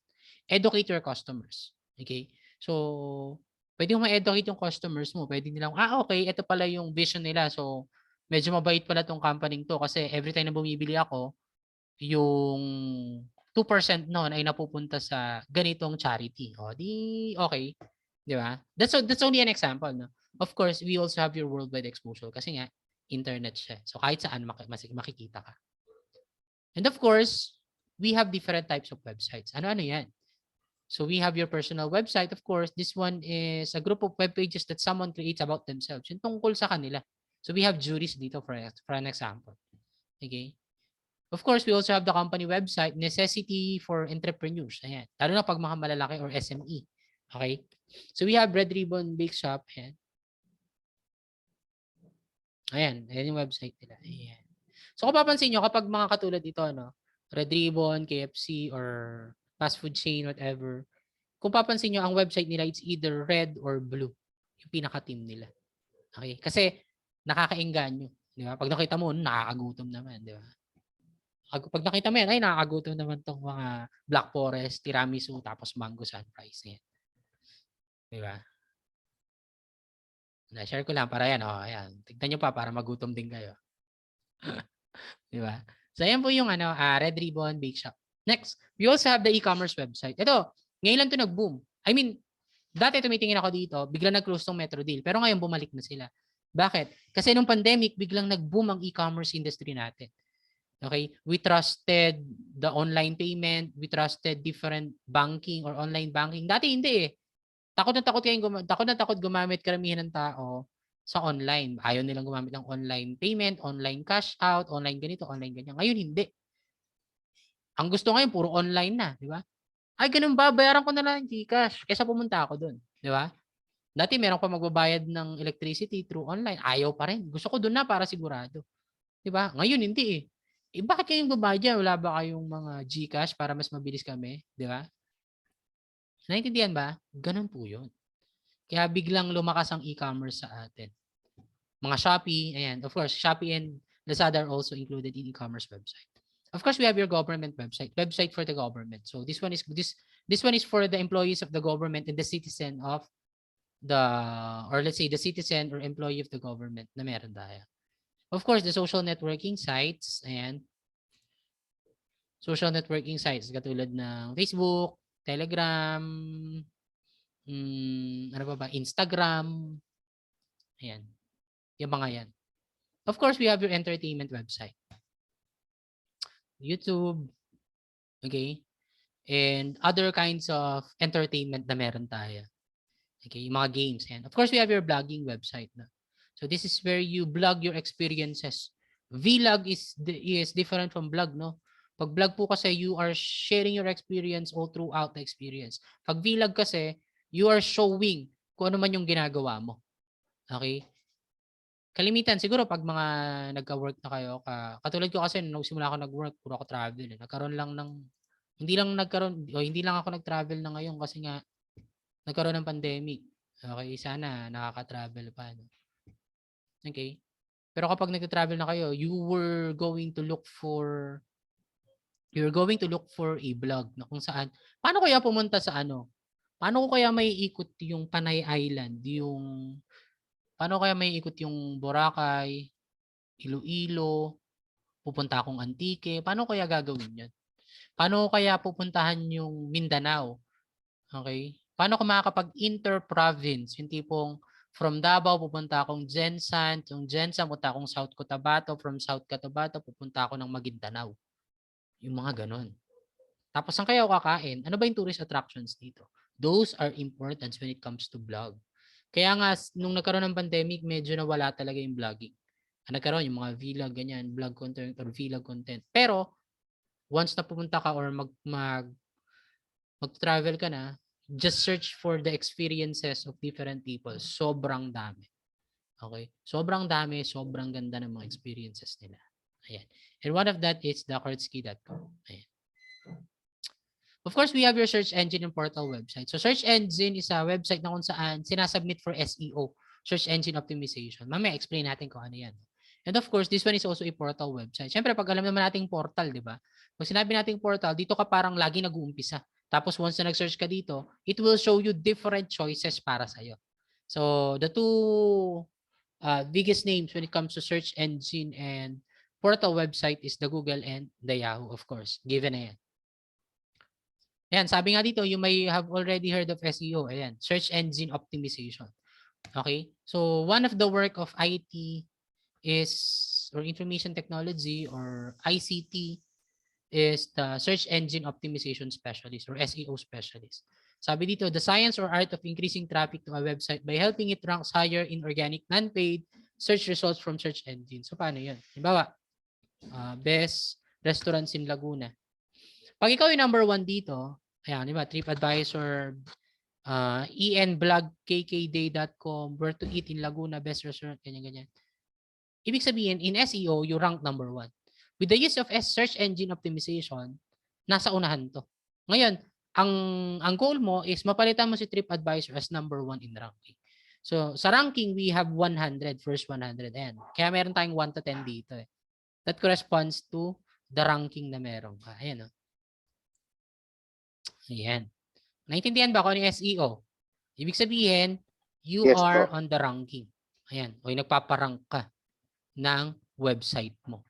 Educate your customers. Okay? So, pwede mo ma-educate yung customers mo. Pwede nilang, okay, ito pala yung vision nila. So, medyo mabait pala tong company to kasi every time na bumibili ako, yung 2% noon ay napupunta sa ganitong charity. O, di okay. Di ba? That's only an example. No? Of course, we also have your worldwide exposure kasi nga, internet siya. So, kahit saan makikita ka. And of course, we have different types of websites. Ano-ano yan? So, we have your personal website. Of course, this one is a group of web pages that someone creates about themselves. Yung tungkol sa kanila. So, we have juries dito for an example. Okay? Of course, we also have the company website, necessity for entrepreneurs. Ayan. Lalo na pag mga malalaki or SME. Okay? So, we have Red Ribbon Bake Shop. Ayan. Ayan yung website nila. Ayan. So, kung papansin nyo, kapag mga katulad ito, no? Red Ribbon, KFC, or fast food chain, whatever. Kung papansin nyo, ang website nila, it's either red or blue. Yung pinaka-team nila. Okay? Kasi, nakakainganyo. Di ba? Pag nakita mo, nakakagutom naman. Di ba? Pag nakita mo yan, ay nakakagutom naman tong mga Black Forest, tiramisu, tapos mango sunrise. Yan. Di ba? Na-share ko lang para yan. Oh, ayan. Tignan nyo pa para magutom din kayo. Di ba? So, ayan po yung Red Ribbon Bake Shop. Next, we also have the e-commerce website. Ito, ngayon lang ito nag-boom. I mean, dati tumitingin ako dito, biglang nag-close tong Metro Deal. Pero ngayon bumalik na sila. Bakit? Kasi nung pandemic, biglang nag-boom ang e-commerce industry natin. Okay? We trusted the online payment. We trusted different banking or online banking. Dati hindi eh. Takot na takot gumamit karamihan ng tao sa online. Ayaw nilang gumamit ng online payment, online cash out, online ganito, online ganyan. Ngayon hindi. Ang gusto ngayon puro online na, di ba? Ay ganun ba, bayaran ko na lang GCash kaysa pumunta ako doon, di ba? Dati meron pa magbabayad ng electricity through online, ayaw pa rin. Gusto ko doon na para sigurado. Di ba? Ngayon hindi eh. Bakit kayong babayad? Wala ba kayong mga GCash para mas mabilis kami, di ba? Naintindihan ba? Ganun po 'yun. Kaya biglang lumakas ang e-commerce sa atin. Mga Shopee, ayan. Of course, Shopee and Lazada are also included in e-commerce website. Of course, we have your government website for the government. So this one is for the employees of the government and the citizen of let's say the citizen or employee of the government na meron tayo. Of course, the social networking sites, ayan. Social networking sites katulad ng Facebook, Telegram, ano ba? Instagram. Ayan. Yung mga yan. Of course, we have your entertainment website. YouTube. Okay? And other kinds of entertainment na meron tayo. Okay? Yung mga games. And of course, we have your blogging website. No? So this is where you blog your experiences. Vlog is different from blog, no? Pag vlog po kasi, you are sharing your experience all throughout the experience. Pag vlog kasi, you are showing kung ano man yung ginagawa mo. Okay? Kalimitan, siguro pag mga nagka-work na kayo, katulad ko kasi nung simula ako nag-work, puro ako travel. Nagkaroon lang ng, hindi lang ako nag-travel na ngayon kasi nga, nagkaroon ng pandemic. Okay, sana nakaka-travel pa. No? Okay. Pero kapag nag-travel na kayo, you're going to look for a blog na kung saan, paano kaya pumunta sa ano? Paano ko kaya may ikot yung Panay Island, paano kaya may ikot yung Boracay, Iloilo, pupunta akong Antique, paano kaya gagawin 'yan? Paano kaya pupuntahan yung Mindanao? Okay? Paano ko makakapag-inter-province, yung tipong from Davao pupunta akong Jensan, yung Jensan pupunta akong South Cotabato, from South Cotabato pupunta ako ng Maguindanao. Yung mga ganon. Tapos saan kaya ako kakain? Ano ba yung tourist attractions dito? Those are important when it comes to blog. Kaya nga, nung nagkaroon ng pandemic, medyo nawala talaga yung vlogging. Nagkaroon yung mga vlog, ganyan, vlog content or vlog content. Pero, once na pumunta ka or mag-travel ka na, just search for the experiences of different people. Sobrang dami. Okay? Sobrang dami, sobrang ganda ng mga experiences nila. Ayan. And one of that is thekurtsky.com. Ayan. Of course, we have your search engine and portal website. So search engine is a website na kung saan sinasubmit for SEO, search engine optimization. Mamaya explain natin kung ano yan. And of course, this one is also a portal website. Siyempre, pag alam naman nating portal, di ba? Pag sinabi nating portal, dito ka parang lagi nag-uumpisa. Tapos once na nag-search ka dito, it will show you different choices para sa'yo. So the two biggest names when it comes to search engine and portal website is the Google and the Yahoo, of course. Given na yan. Ayan, sabi nga dito, you may have already heard of SEO. Ayan, search engine optimization. Okay? So, one of the work of IT is, or information technology, or ICT, is the search engine optimization specialist, or SEO specialist. Sabi dito, the science or art of increasing traffic to a website by helping it rank higher in organic, non-paid search results from search engine. So, paano yun? Halimbawa, best restaurants in Laguna. Pag ikaw yung number 1 dito, ayan, di ba? TripAdvisor, enblogkkday.com, where to eat in Laguna, best restaurant, ganyan-ganyan. Ibig sabihin, in SEO, you rank number 1. With the use of search engine optimization, nasa unahan to. Ngayon, ang goal mo is mapalitan mo si TripAdvisor as number 1 in ranking. So, sa ranking, we have 100, first 100. Ayan. Kaya meron tayong 1 to 10 dito. Eh. That corresponds to the ranking na meron ka. Ayan, no? Ayan. Naintindihan ba kung ano yung SEO? Ibig sabihin, you Yes, are po. on the ranking. Ayan. O nagpaparank ka ng website mo.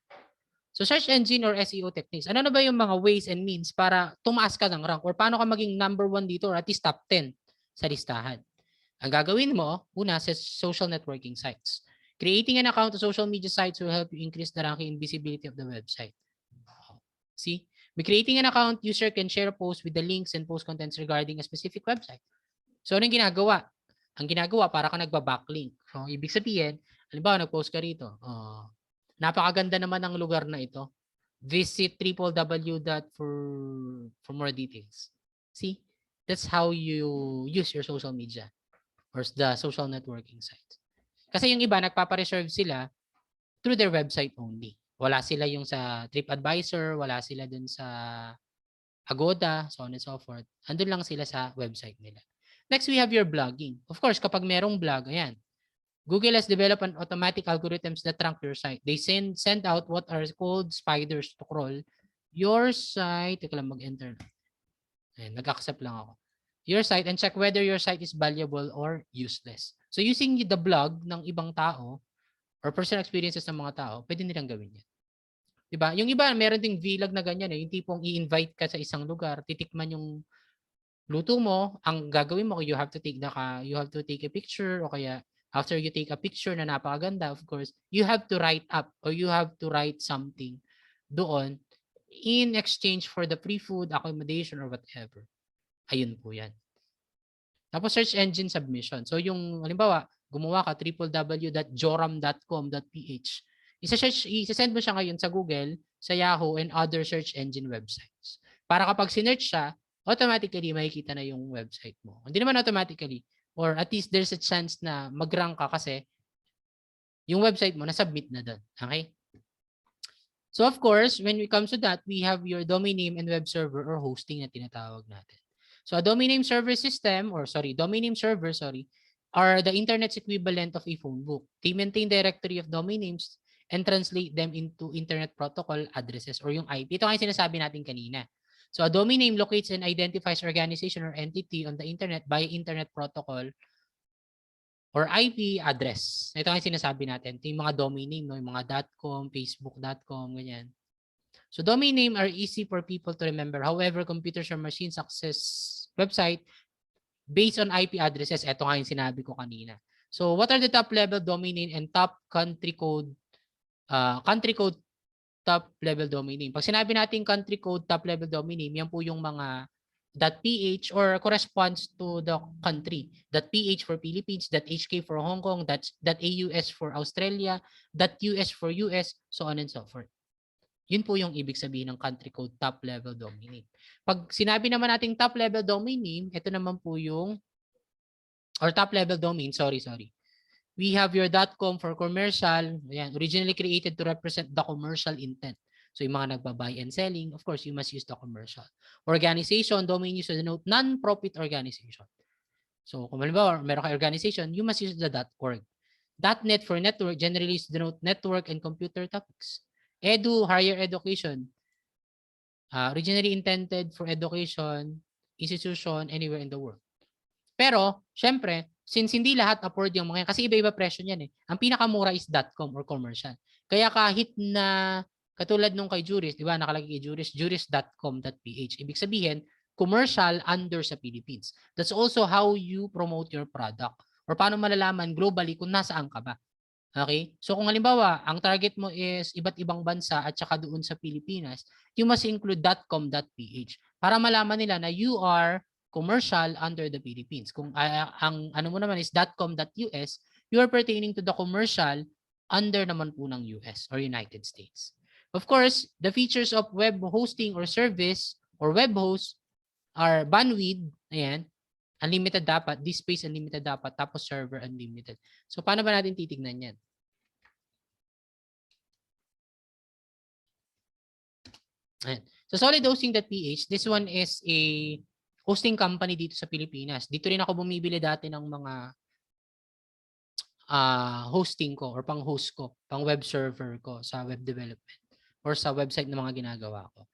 So search engine or SEO techniques. Ano na ba yung mga ways and means para tumaas ka ng rank or paano ka maging number 1 dito or at least top 10 sa listahan? Ang gagawin mo, una sa social networking sites. Creating an account to social media sites will help you increase the ranking and visibility of the website. See? By creating an account, user can share posts with the links and post contents regarding a specific website. So, anong ginagawa? Ang ginagawa, para ka nagba-backlink. So, ibig sabihin, halimbawa, nag-post ka rito. Napakaganda naman ng lugar na ito. Visit www. for more details. See? That's how you use your social media or the social networking sites. Kasi yung iba, nagpapa-reserve sila through their website only. Wala sila yung sa TripAdvisor, wala sila dun sa Agoda, so on and so forth. Andun lang sila sa website nila. Next, we have your blogging. Of course, kapag merong blog, ayan, Google has developed an automatic algorithms that rank your site. They send out what are called spiders to crawl your site. Teka lang, mag-enter. Ayan, nag-accept lang ako. Your site and check whether your site is valuable or useless. So using the blog ng ibang tao or personal experiences ng mga tao, pwede nilang gawin yan. Diba? Yung iba, meron ding vlog na ganyan eh. Yung tipong i-invite ka sa isang lugar, titikman yung luto mo, ang gagawin mo, you have to take a picture o kaya after you take a picture na napakaganda, of course, you have to write up or you have to write something doon in exchange for the free food, accommodation, or whatever. Ayun po yan. Tapos search engine submission. So yung, halimbawa, gumawa ka www.joram.com.ph. Isa-send mo siya ngayon sa Google, sa Yahoo, and other search engine websites. Para kapag sinearch siya, automatically makikita na yung website mo. Hindi naman automatically, or at least there's a chance na mag-rank ka kasi yung website mo na-submit na doon. Okay? So of course, when it comes to that, we have your domain name and web server or hosting na tinatawag natin. So a domain name server system, domain name server, are the internet's equivalent of a phone book. They maintain directory of domain names and translate them into internet protocol addresses or yung IP. Ito nga yung sinasabi natin kanina. So a domain name locates and identifies organization or entity on the internet by internet protocol or IP address. Ito nga yung sinasabi natin. Ito yung mga domain name, no? Yung mga .com, facebook.com, ganyan. So domain name are easy for people to remember. However, computers or machines access website based on IP addresses. Ito nga yung sinabi ko kanina. So what are the top level domain name and top country code top level domain name? Pag sinabi natin country code top level domain name, yan po yung mga .ph or corresponds to the country. .ph for Philippines, .hk for Hong Kong, .aus for Australia, .us for US, so on and so forth. Yun po yung ibig sabihin ng country code top level domain name. Pag sinabi naman natin top level domain name, ito naman po yung or top level domain, sorry. We have your .com for commercial, ayan, originally created to represent the commercial intent. So yung mga nagba-buy and selling, of course, you must use the commercial. Organization, domain use to denote non-profit organization. So kung halimbawa, meron kayo organization, you must use the .org. .net for network, generally use to denote network and computer topics. Edu, higher education. Originally intended for education, institution, anywhere in the world. Pero, syempre, since hindi lahat afford yung mga yan, kasi iba-iba presyo niyan eh. Ang pinakamura is .com or commercial. Kaya kahit na katulad nung kay Juris, di ba, nakalagay kay Juris, juris.com.ph. Ibig sabihin, commercial under sa Philippines. That's also how you promote your product. Or paano malalaman globally kung nasaan ka ba. Okay? So kung halimbawa, ang target mo is iba't ibang bansa at saka doon sa Pilipinas, you must include .com.ph para malaman nila na you are commercial under the Philippines. Kung ang ano mo naman is .com.us, you are pertaining to the commercial under naman po ng US or United States. Of course, the features of web hosting or service or web host are bandwidth, ayan, unlimited dapat, disk space unlimited dapat, tapos server unlimited. So paano ba natin titignan yan? Ayan. So solid hosting.ph, this one is a hosting company dito sa Pilipinas. Dito rin ako bumibili dati ng mga hosting ko or pang-host ko, pang-web server ko sa web development or sa website na mga ginagawa ko.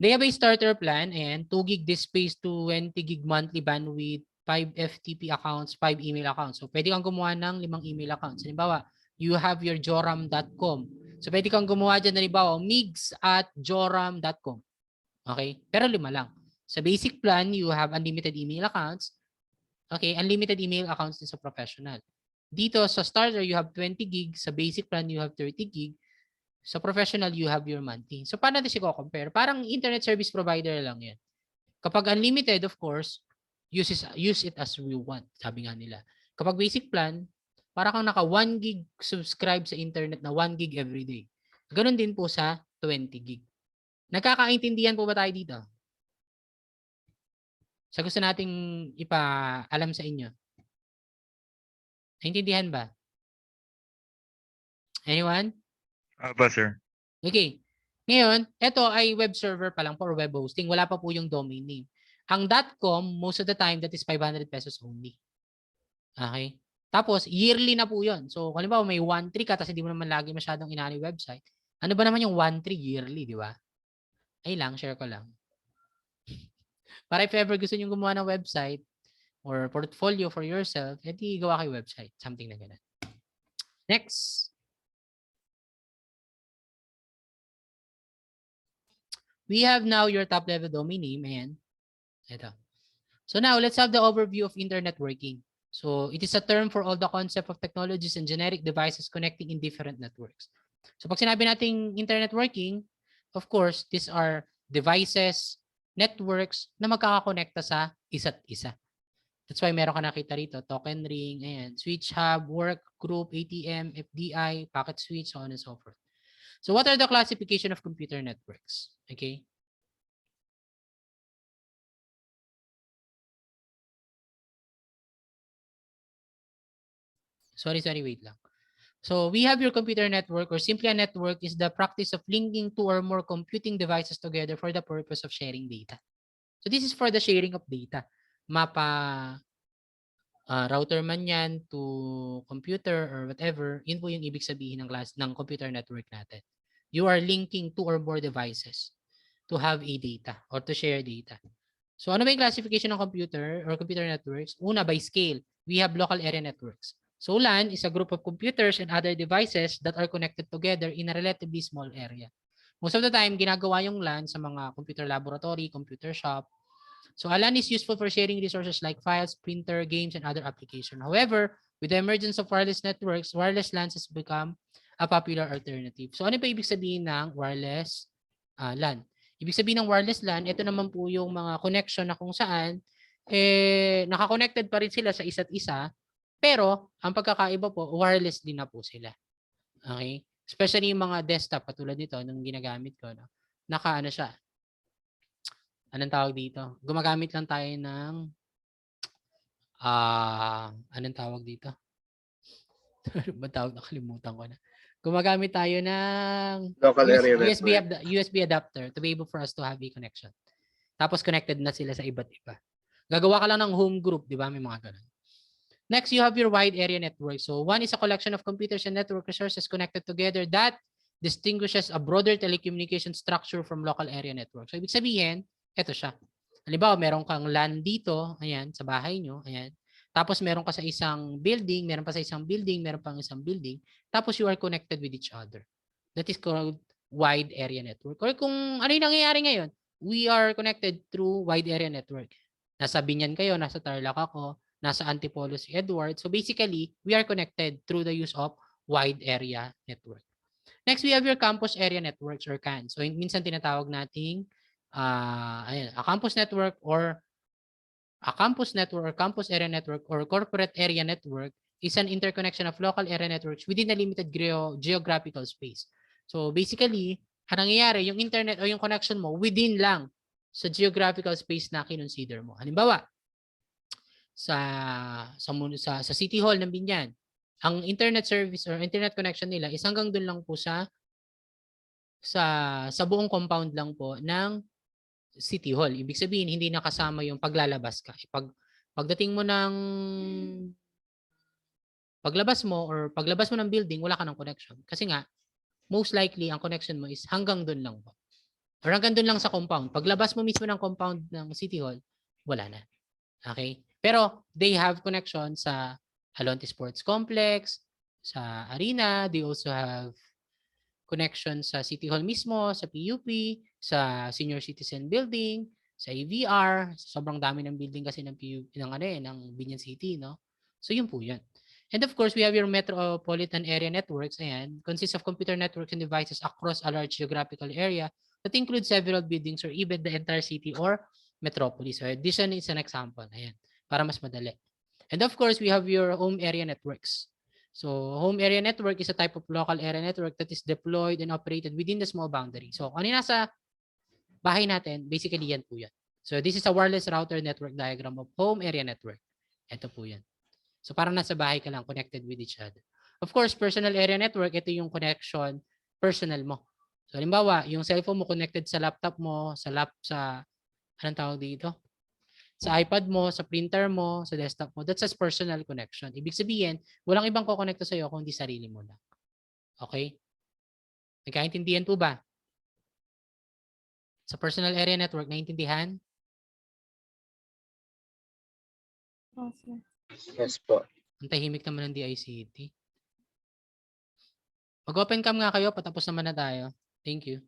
They have a starter plan and 2 gig disk space, 20 gig monthly bandwidth, 5 FTP accounts, 5 email accounts. So pwede kang gumawa ng 5 email accounts. Halimbawa, you have your joram.com. So pwede kang gumawa dyan, halimbawa, migs@joram.com. Okay? Pero 5 lang. Sa basic plan, you have unlimited email accounts. Okay? Unlimited email accounts din sa professional. Dito sa starter, you have 20 gig. Sa basic plan, you have 30 gig. Sa professional, you have your monthly. So paano natin siya compare? Parang internet service provider lang yan. Kapag unlimited, of course, use it as we want. Sabi nga nila. Kapag basic plan, para kang naka 1 gig subscribe sa internet na 1 gig every day. Ganon din po sa 20 gig. Nagkakaintindihan po ba tayo dito? Sa gusto nating ipaalam sa inyo. Naintindihan ba? Anyone? Ba, sir? Okay. Ngayon, ito ay web server pa lang po or web hosting. Wala pa po yung domain name. Ang .com, most of the time, that is 500 pesos only. Okay? Tapos, yearly na po yun. So, halimbawa may 1.3 ka tapos hindi mo naman lagi masyadong inani website. Ano ba naman yung 1.3 yearly, di ba? Ay lang, share ko lang. Para if ever gusto nyo gumawa ng website or portfolio for yourself, edi gawa kayo website. Something na ganun. Next. We have now your top level domain name and ito. So now let's have the overview of internet working. So it is a term for all the concept of technologies and generic devices connecting in different networks. So pag sinabi nating internet working, of course, these are devices, networks na magkakakonekta sa isa't isa. That's why meron ka nakita rito, token ring, ayan, switch hub, work group, ATM, FDI, packet switch, so on and so forth. So what are the classification of computer networks? Okay. Sorry, wait lang. So we have your computer network, or simply a network is the practice of linking two or more computing devices together for the purpose of sharing data. So this is for the sharing of data. Mapa router man yan to computer or whatever, yun po yung ibig sabihin ng computer network natin. You are linking two or more devices to have a data or to share data. So ano ba yung classification ng computer or computer networks? Una, by scale, we have local area networks. So LAN is a group of computers and other devices that are connected together in a relatively small area. Most of the time, ginagawa yung LAN sa mga computer laboratory, computer shop. So a LAN is useful for sharing resources like files, printer, games, and other applications. However, with the emergence of wireless networks, wireless LANs has become a popular alternative. So ano ba ibig sabihin ng wireless LAN? Ibig sabihin ng wireless LAN, ito naman po yung mga connection na kung saan naka-connected pa rin sila sa isa't isa, pero ang pagkakaiba po, wireless din na po sila. Okay? Especially yung mga desktop, katulad nito, nung ginagamit ko, no? Naka-ano siya, anong tawag dito? Gumagamit lang tayo ng anong tawag dito? Ba tawag, nakalimutan ko na. Gumagamit tayo ng Local area USB adapter to be able for us to have a connection. Tapos connected na sila sa iba't iba. Gagawa ka lang ng home group, di ba? May mga ganun. Next, you have your wide area network. So one is a collection of computers and network resources connected together that distinguishes a broader telecommunication structure from local area network. So ibig sabihin, ito siya. Halimbawa, meron kang LAN dito, ayan, sa bahay nyo, ayan. Tapos meron ka sa isang building, meron pa sa isang building, meron pang isang building. Tapos you are connected with each other. That is called wide area network. Or kung ano yung nangyayari ngayon, we are connected through wide area network. Nasa Binyan kayo, nasa Tarlac ako, nasa Antipolo si Edward. So basically, we are connected through the use of wide area network. Next, we have your campus area networks or CAN. So minsan tinatawag nating a campus network or campus area network or corporate area network is an interconnection of local area networks within a limited geographical space. So basically, ang nangyayari, yung internet o yung connection mo within lang sa geographical space na kinonsider mo. Halimbawa, sa City Hall ng Binyan, ang internet service or internet connection nila is hanggang doon lang po sa buong compound lang po ng City Hall. Ibig sabihin, hindi nakasama yung paglalabas ka. Pagdating mo ng paglabas mo ng building, wala ka ng connection. Kasi nga, most likely, ang connection mo is hanggang doon lang po. Or hanggang doon lang sa compound. Paglabas mo mismo ng compound ng City Hall, wala na. Okay? Pero they have connection sa Alonte Sports Complex, sa Arena. They also have connection sa City Hall mismo, sa PUP, sa Senior Citizen Building, sa AVR. Sobrang dami ng building kasi ng PUP, ng Binyan City, no? So yun po yun. And of course, we have your metropolitan area networks. Ayan, consists of computer networks and devices across a large geographical area that includes several buildings or even the entire city or metropolis. So this one is an example. Ayan, para mas madali. And of course, we have your home area networks. So home area network is a type of local area network that is deployed and operated within the small boundary. So kung ano nasa bahay natin, basically yan po yan. So this is a wireless router network diagram of home area network. Ito po yan. So parang nasa bahay ka lang, connected with each other. Of course, personal area network, ito yung connection personal mo. So halimbawa, yung cellphone mo connected sa laptop mo, anong tawag dito? Sa iPad mo, sa printer mo, sa desktop mo, that's a personal connection. Ibig sabihin, walang ibang kukonekta sa'yo kundi sarili mo lang. Okay? Nagkaintindihan po ba? Sa personal area network, naintindihan? Okay. Yes po. Ang tahimik naman ng DICT. Mag-open cam nga kayo, patapos naman na tayo. Thank you.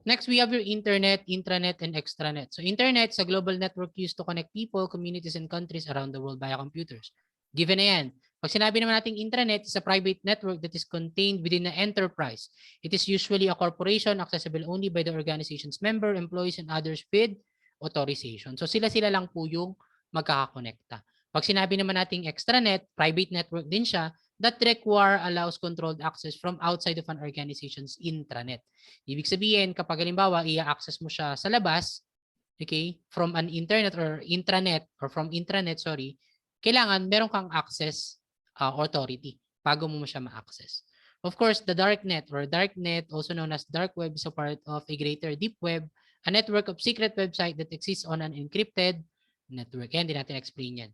Next, we have your internet, intranet, and extranet. So internet is a global network used to connect people, communities, and countries around the world via computers. Given na yan. Pag sinabi naman natin intranet is a private network that is contained within an enterprise. It is usually a corporation accessible only by the organization's member, employees, and others with authorization. So sila lang po yung magkakakonekta. Pag sinabi naman natin extranet, private network din siya, that allows controlled access from outside of an organization's intranet. Ibig sabihin, kapag halimbawa, i-access mo siya sa labas, okay, from an internet or intranet, or from intranet, sorry, kailangan meron kang access authority bago mo siya ma-access. Of course, the darknet or darknet, also known as dark web, is a part of a greater deep web, a network of secret website that exists on an encrypted network. Yan, hindi natin explain yan.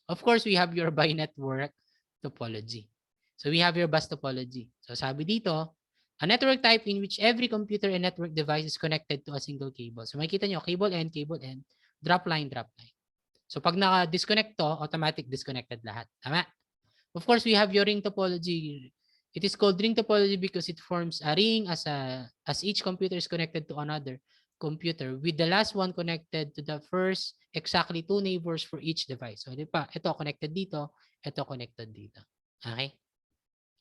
Of course, we have your by network topology. So we have your bus topology. So sabi dito, a network type in which every computer and network device is connected to a single cable. So makikita nyo, cable N, drop line, drop line. So pag naka-disconnect to, automatic disconnected lahat. Tama? Of course, we have your ring topology. It is called ring topology because it forms a ring as each computer is connected to another computer with the last one connected to the first exactly 2 neighbors for each device. So, di ba? Ito connected dito, ito connected dito. Okay?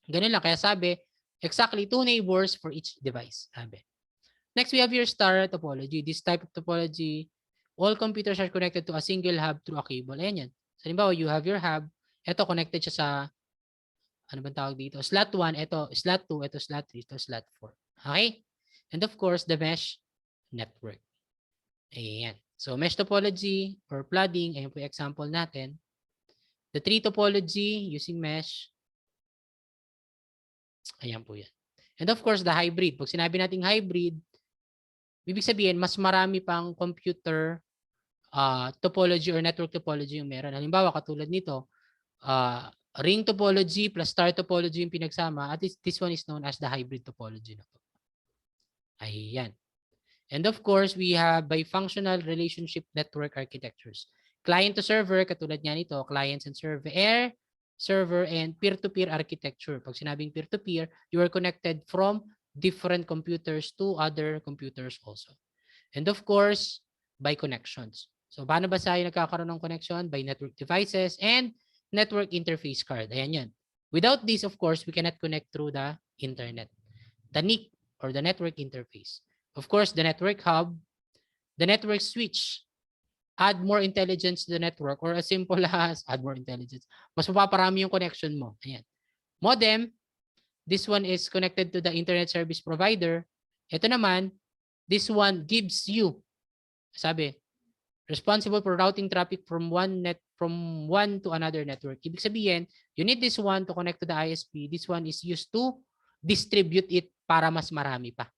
Ganun lang. Kaya sabi, exactly 2 neighbors for each device. Sabi. Next, we have your star topology. This type of topology, all computers are connected to a single hub through a cable. Ayan yan. So, halimbawa, you have your hub. Ito connected siya sa, ano bang tawag dito? Slot 1, ito slot 2, ito slot 3, ito slot 4. Okay? And of course, the mesh network. Ayan. So, mesh topology or flooding, ayan po yung example natin. The tree topology using mesh. Ayan po yan. And of course, the hybrid. Pag sinabi nating hybrid, ibig sabihin, mas marami pang computer topology or network topology yung meron. Halimbawa, katulad nito, ring topology plus star topology yung pinagsama. At this one is known as the hybrid topology. Ayan. And of course, we have bifunctional relationship network architectures. Client to server, katulad niya nito, clients and server, and peer-to-peer architecture. Pag sinabing peer-to-peer, you are connected from different computers to other computers also. And of course, by connections. So, paano ba tayo nagkakaroon ng connection? By network devices and network interface card. Ayan yan. Without this, of course, we cannot connect through the internet. The NIC or the network interface. Of course, the network hub, the network switch, add more intelligence to the network or as simple as add more intelligence. Mas mapaparami yung connection mo. Ayan. Modem, this one is connected to the internet service provider. Ito naman, this one gives you, sabi, responsible for routing traffic from one to another network. Ibig sabihin, you need this one to connect to the ISP. This one is used to distribute it para mas marami pa.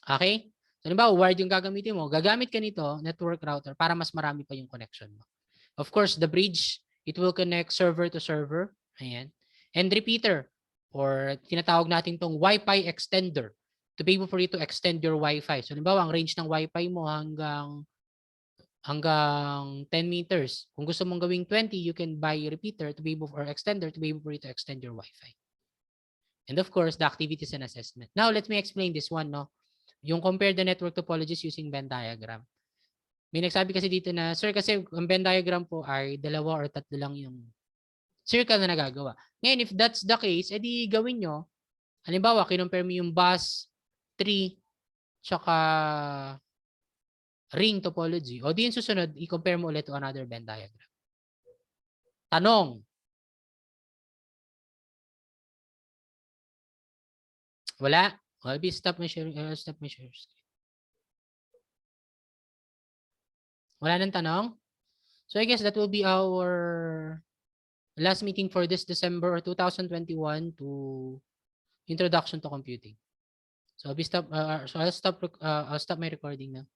Okay? So, halimbawa, wired yung gagamitin mo. Gagamit ka nito, network router, para mas marami pa yung connection mo. Of course, the bridge, it will connect server to server. Ayan. And repeater, or tinatawag natin tong Wi-Fi extender to be able for you to extend your Wi-Fi. So, halimbawa, ang range ng Wi-Fi mo hanggang 10 meters. Kung gusto mong gawing 20, you can buy a repeater to be able or extender to be able for you to extend your Wi-Fi. And of course, the activities and assessment. Now, let me explain this one, no? Yung compare the network topologies using Venn diagram. May nagsabi kasi dito na, sir, kasi ang Venn diagram po ay 2 or 3 lang yung circle na nagagawa. Ngayon, if that's the case, edi gawin nyo. Halimbawa, kinumpare mo yung bus, tree, tsaka ring topology. O di yung susunod, i-compare mo ulit to another Venn diagram. Tanong. Wala? I'll stop my share. Wala nang tanong? So I guess that will be our last meeting for this December or 2021 to Introduction to Computing. So I'll stop my recording now.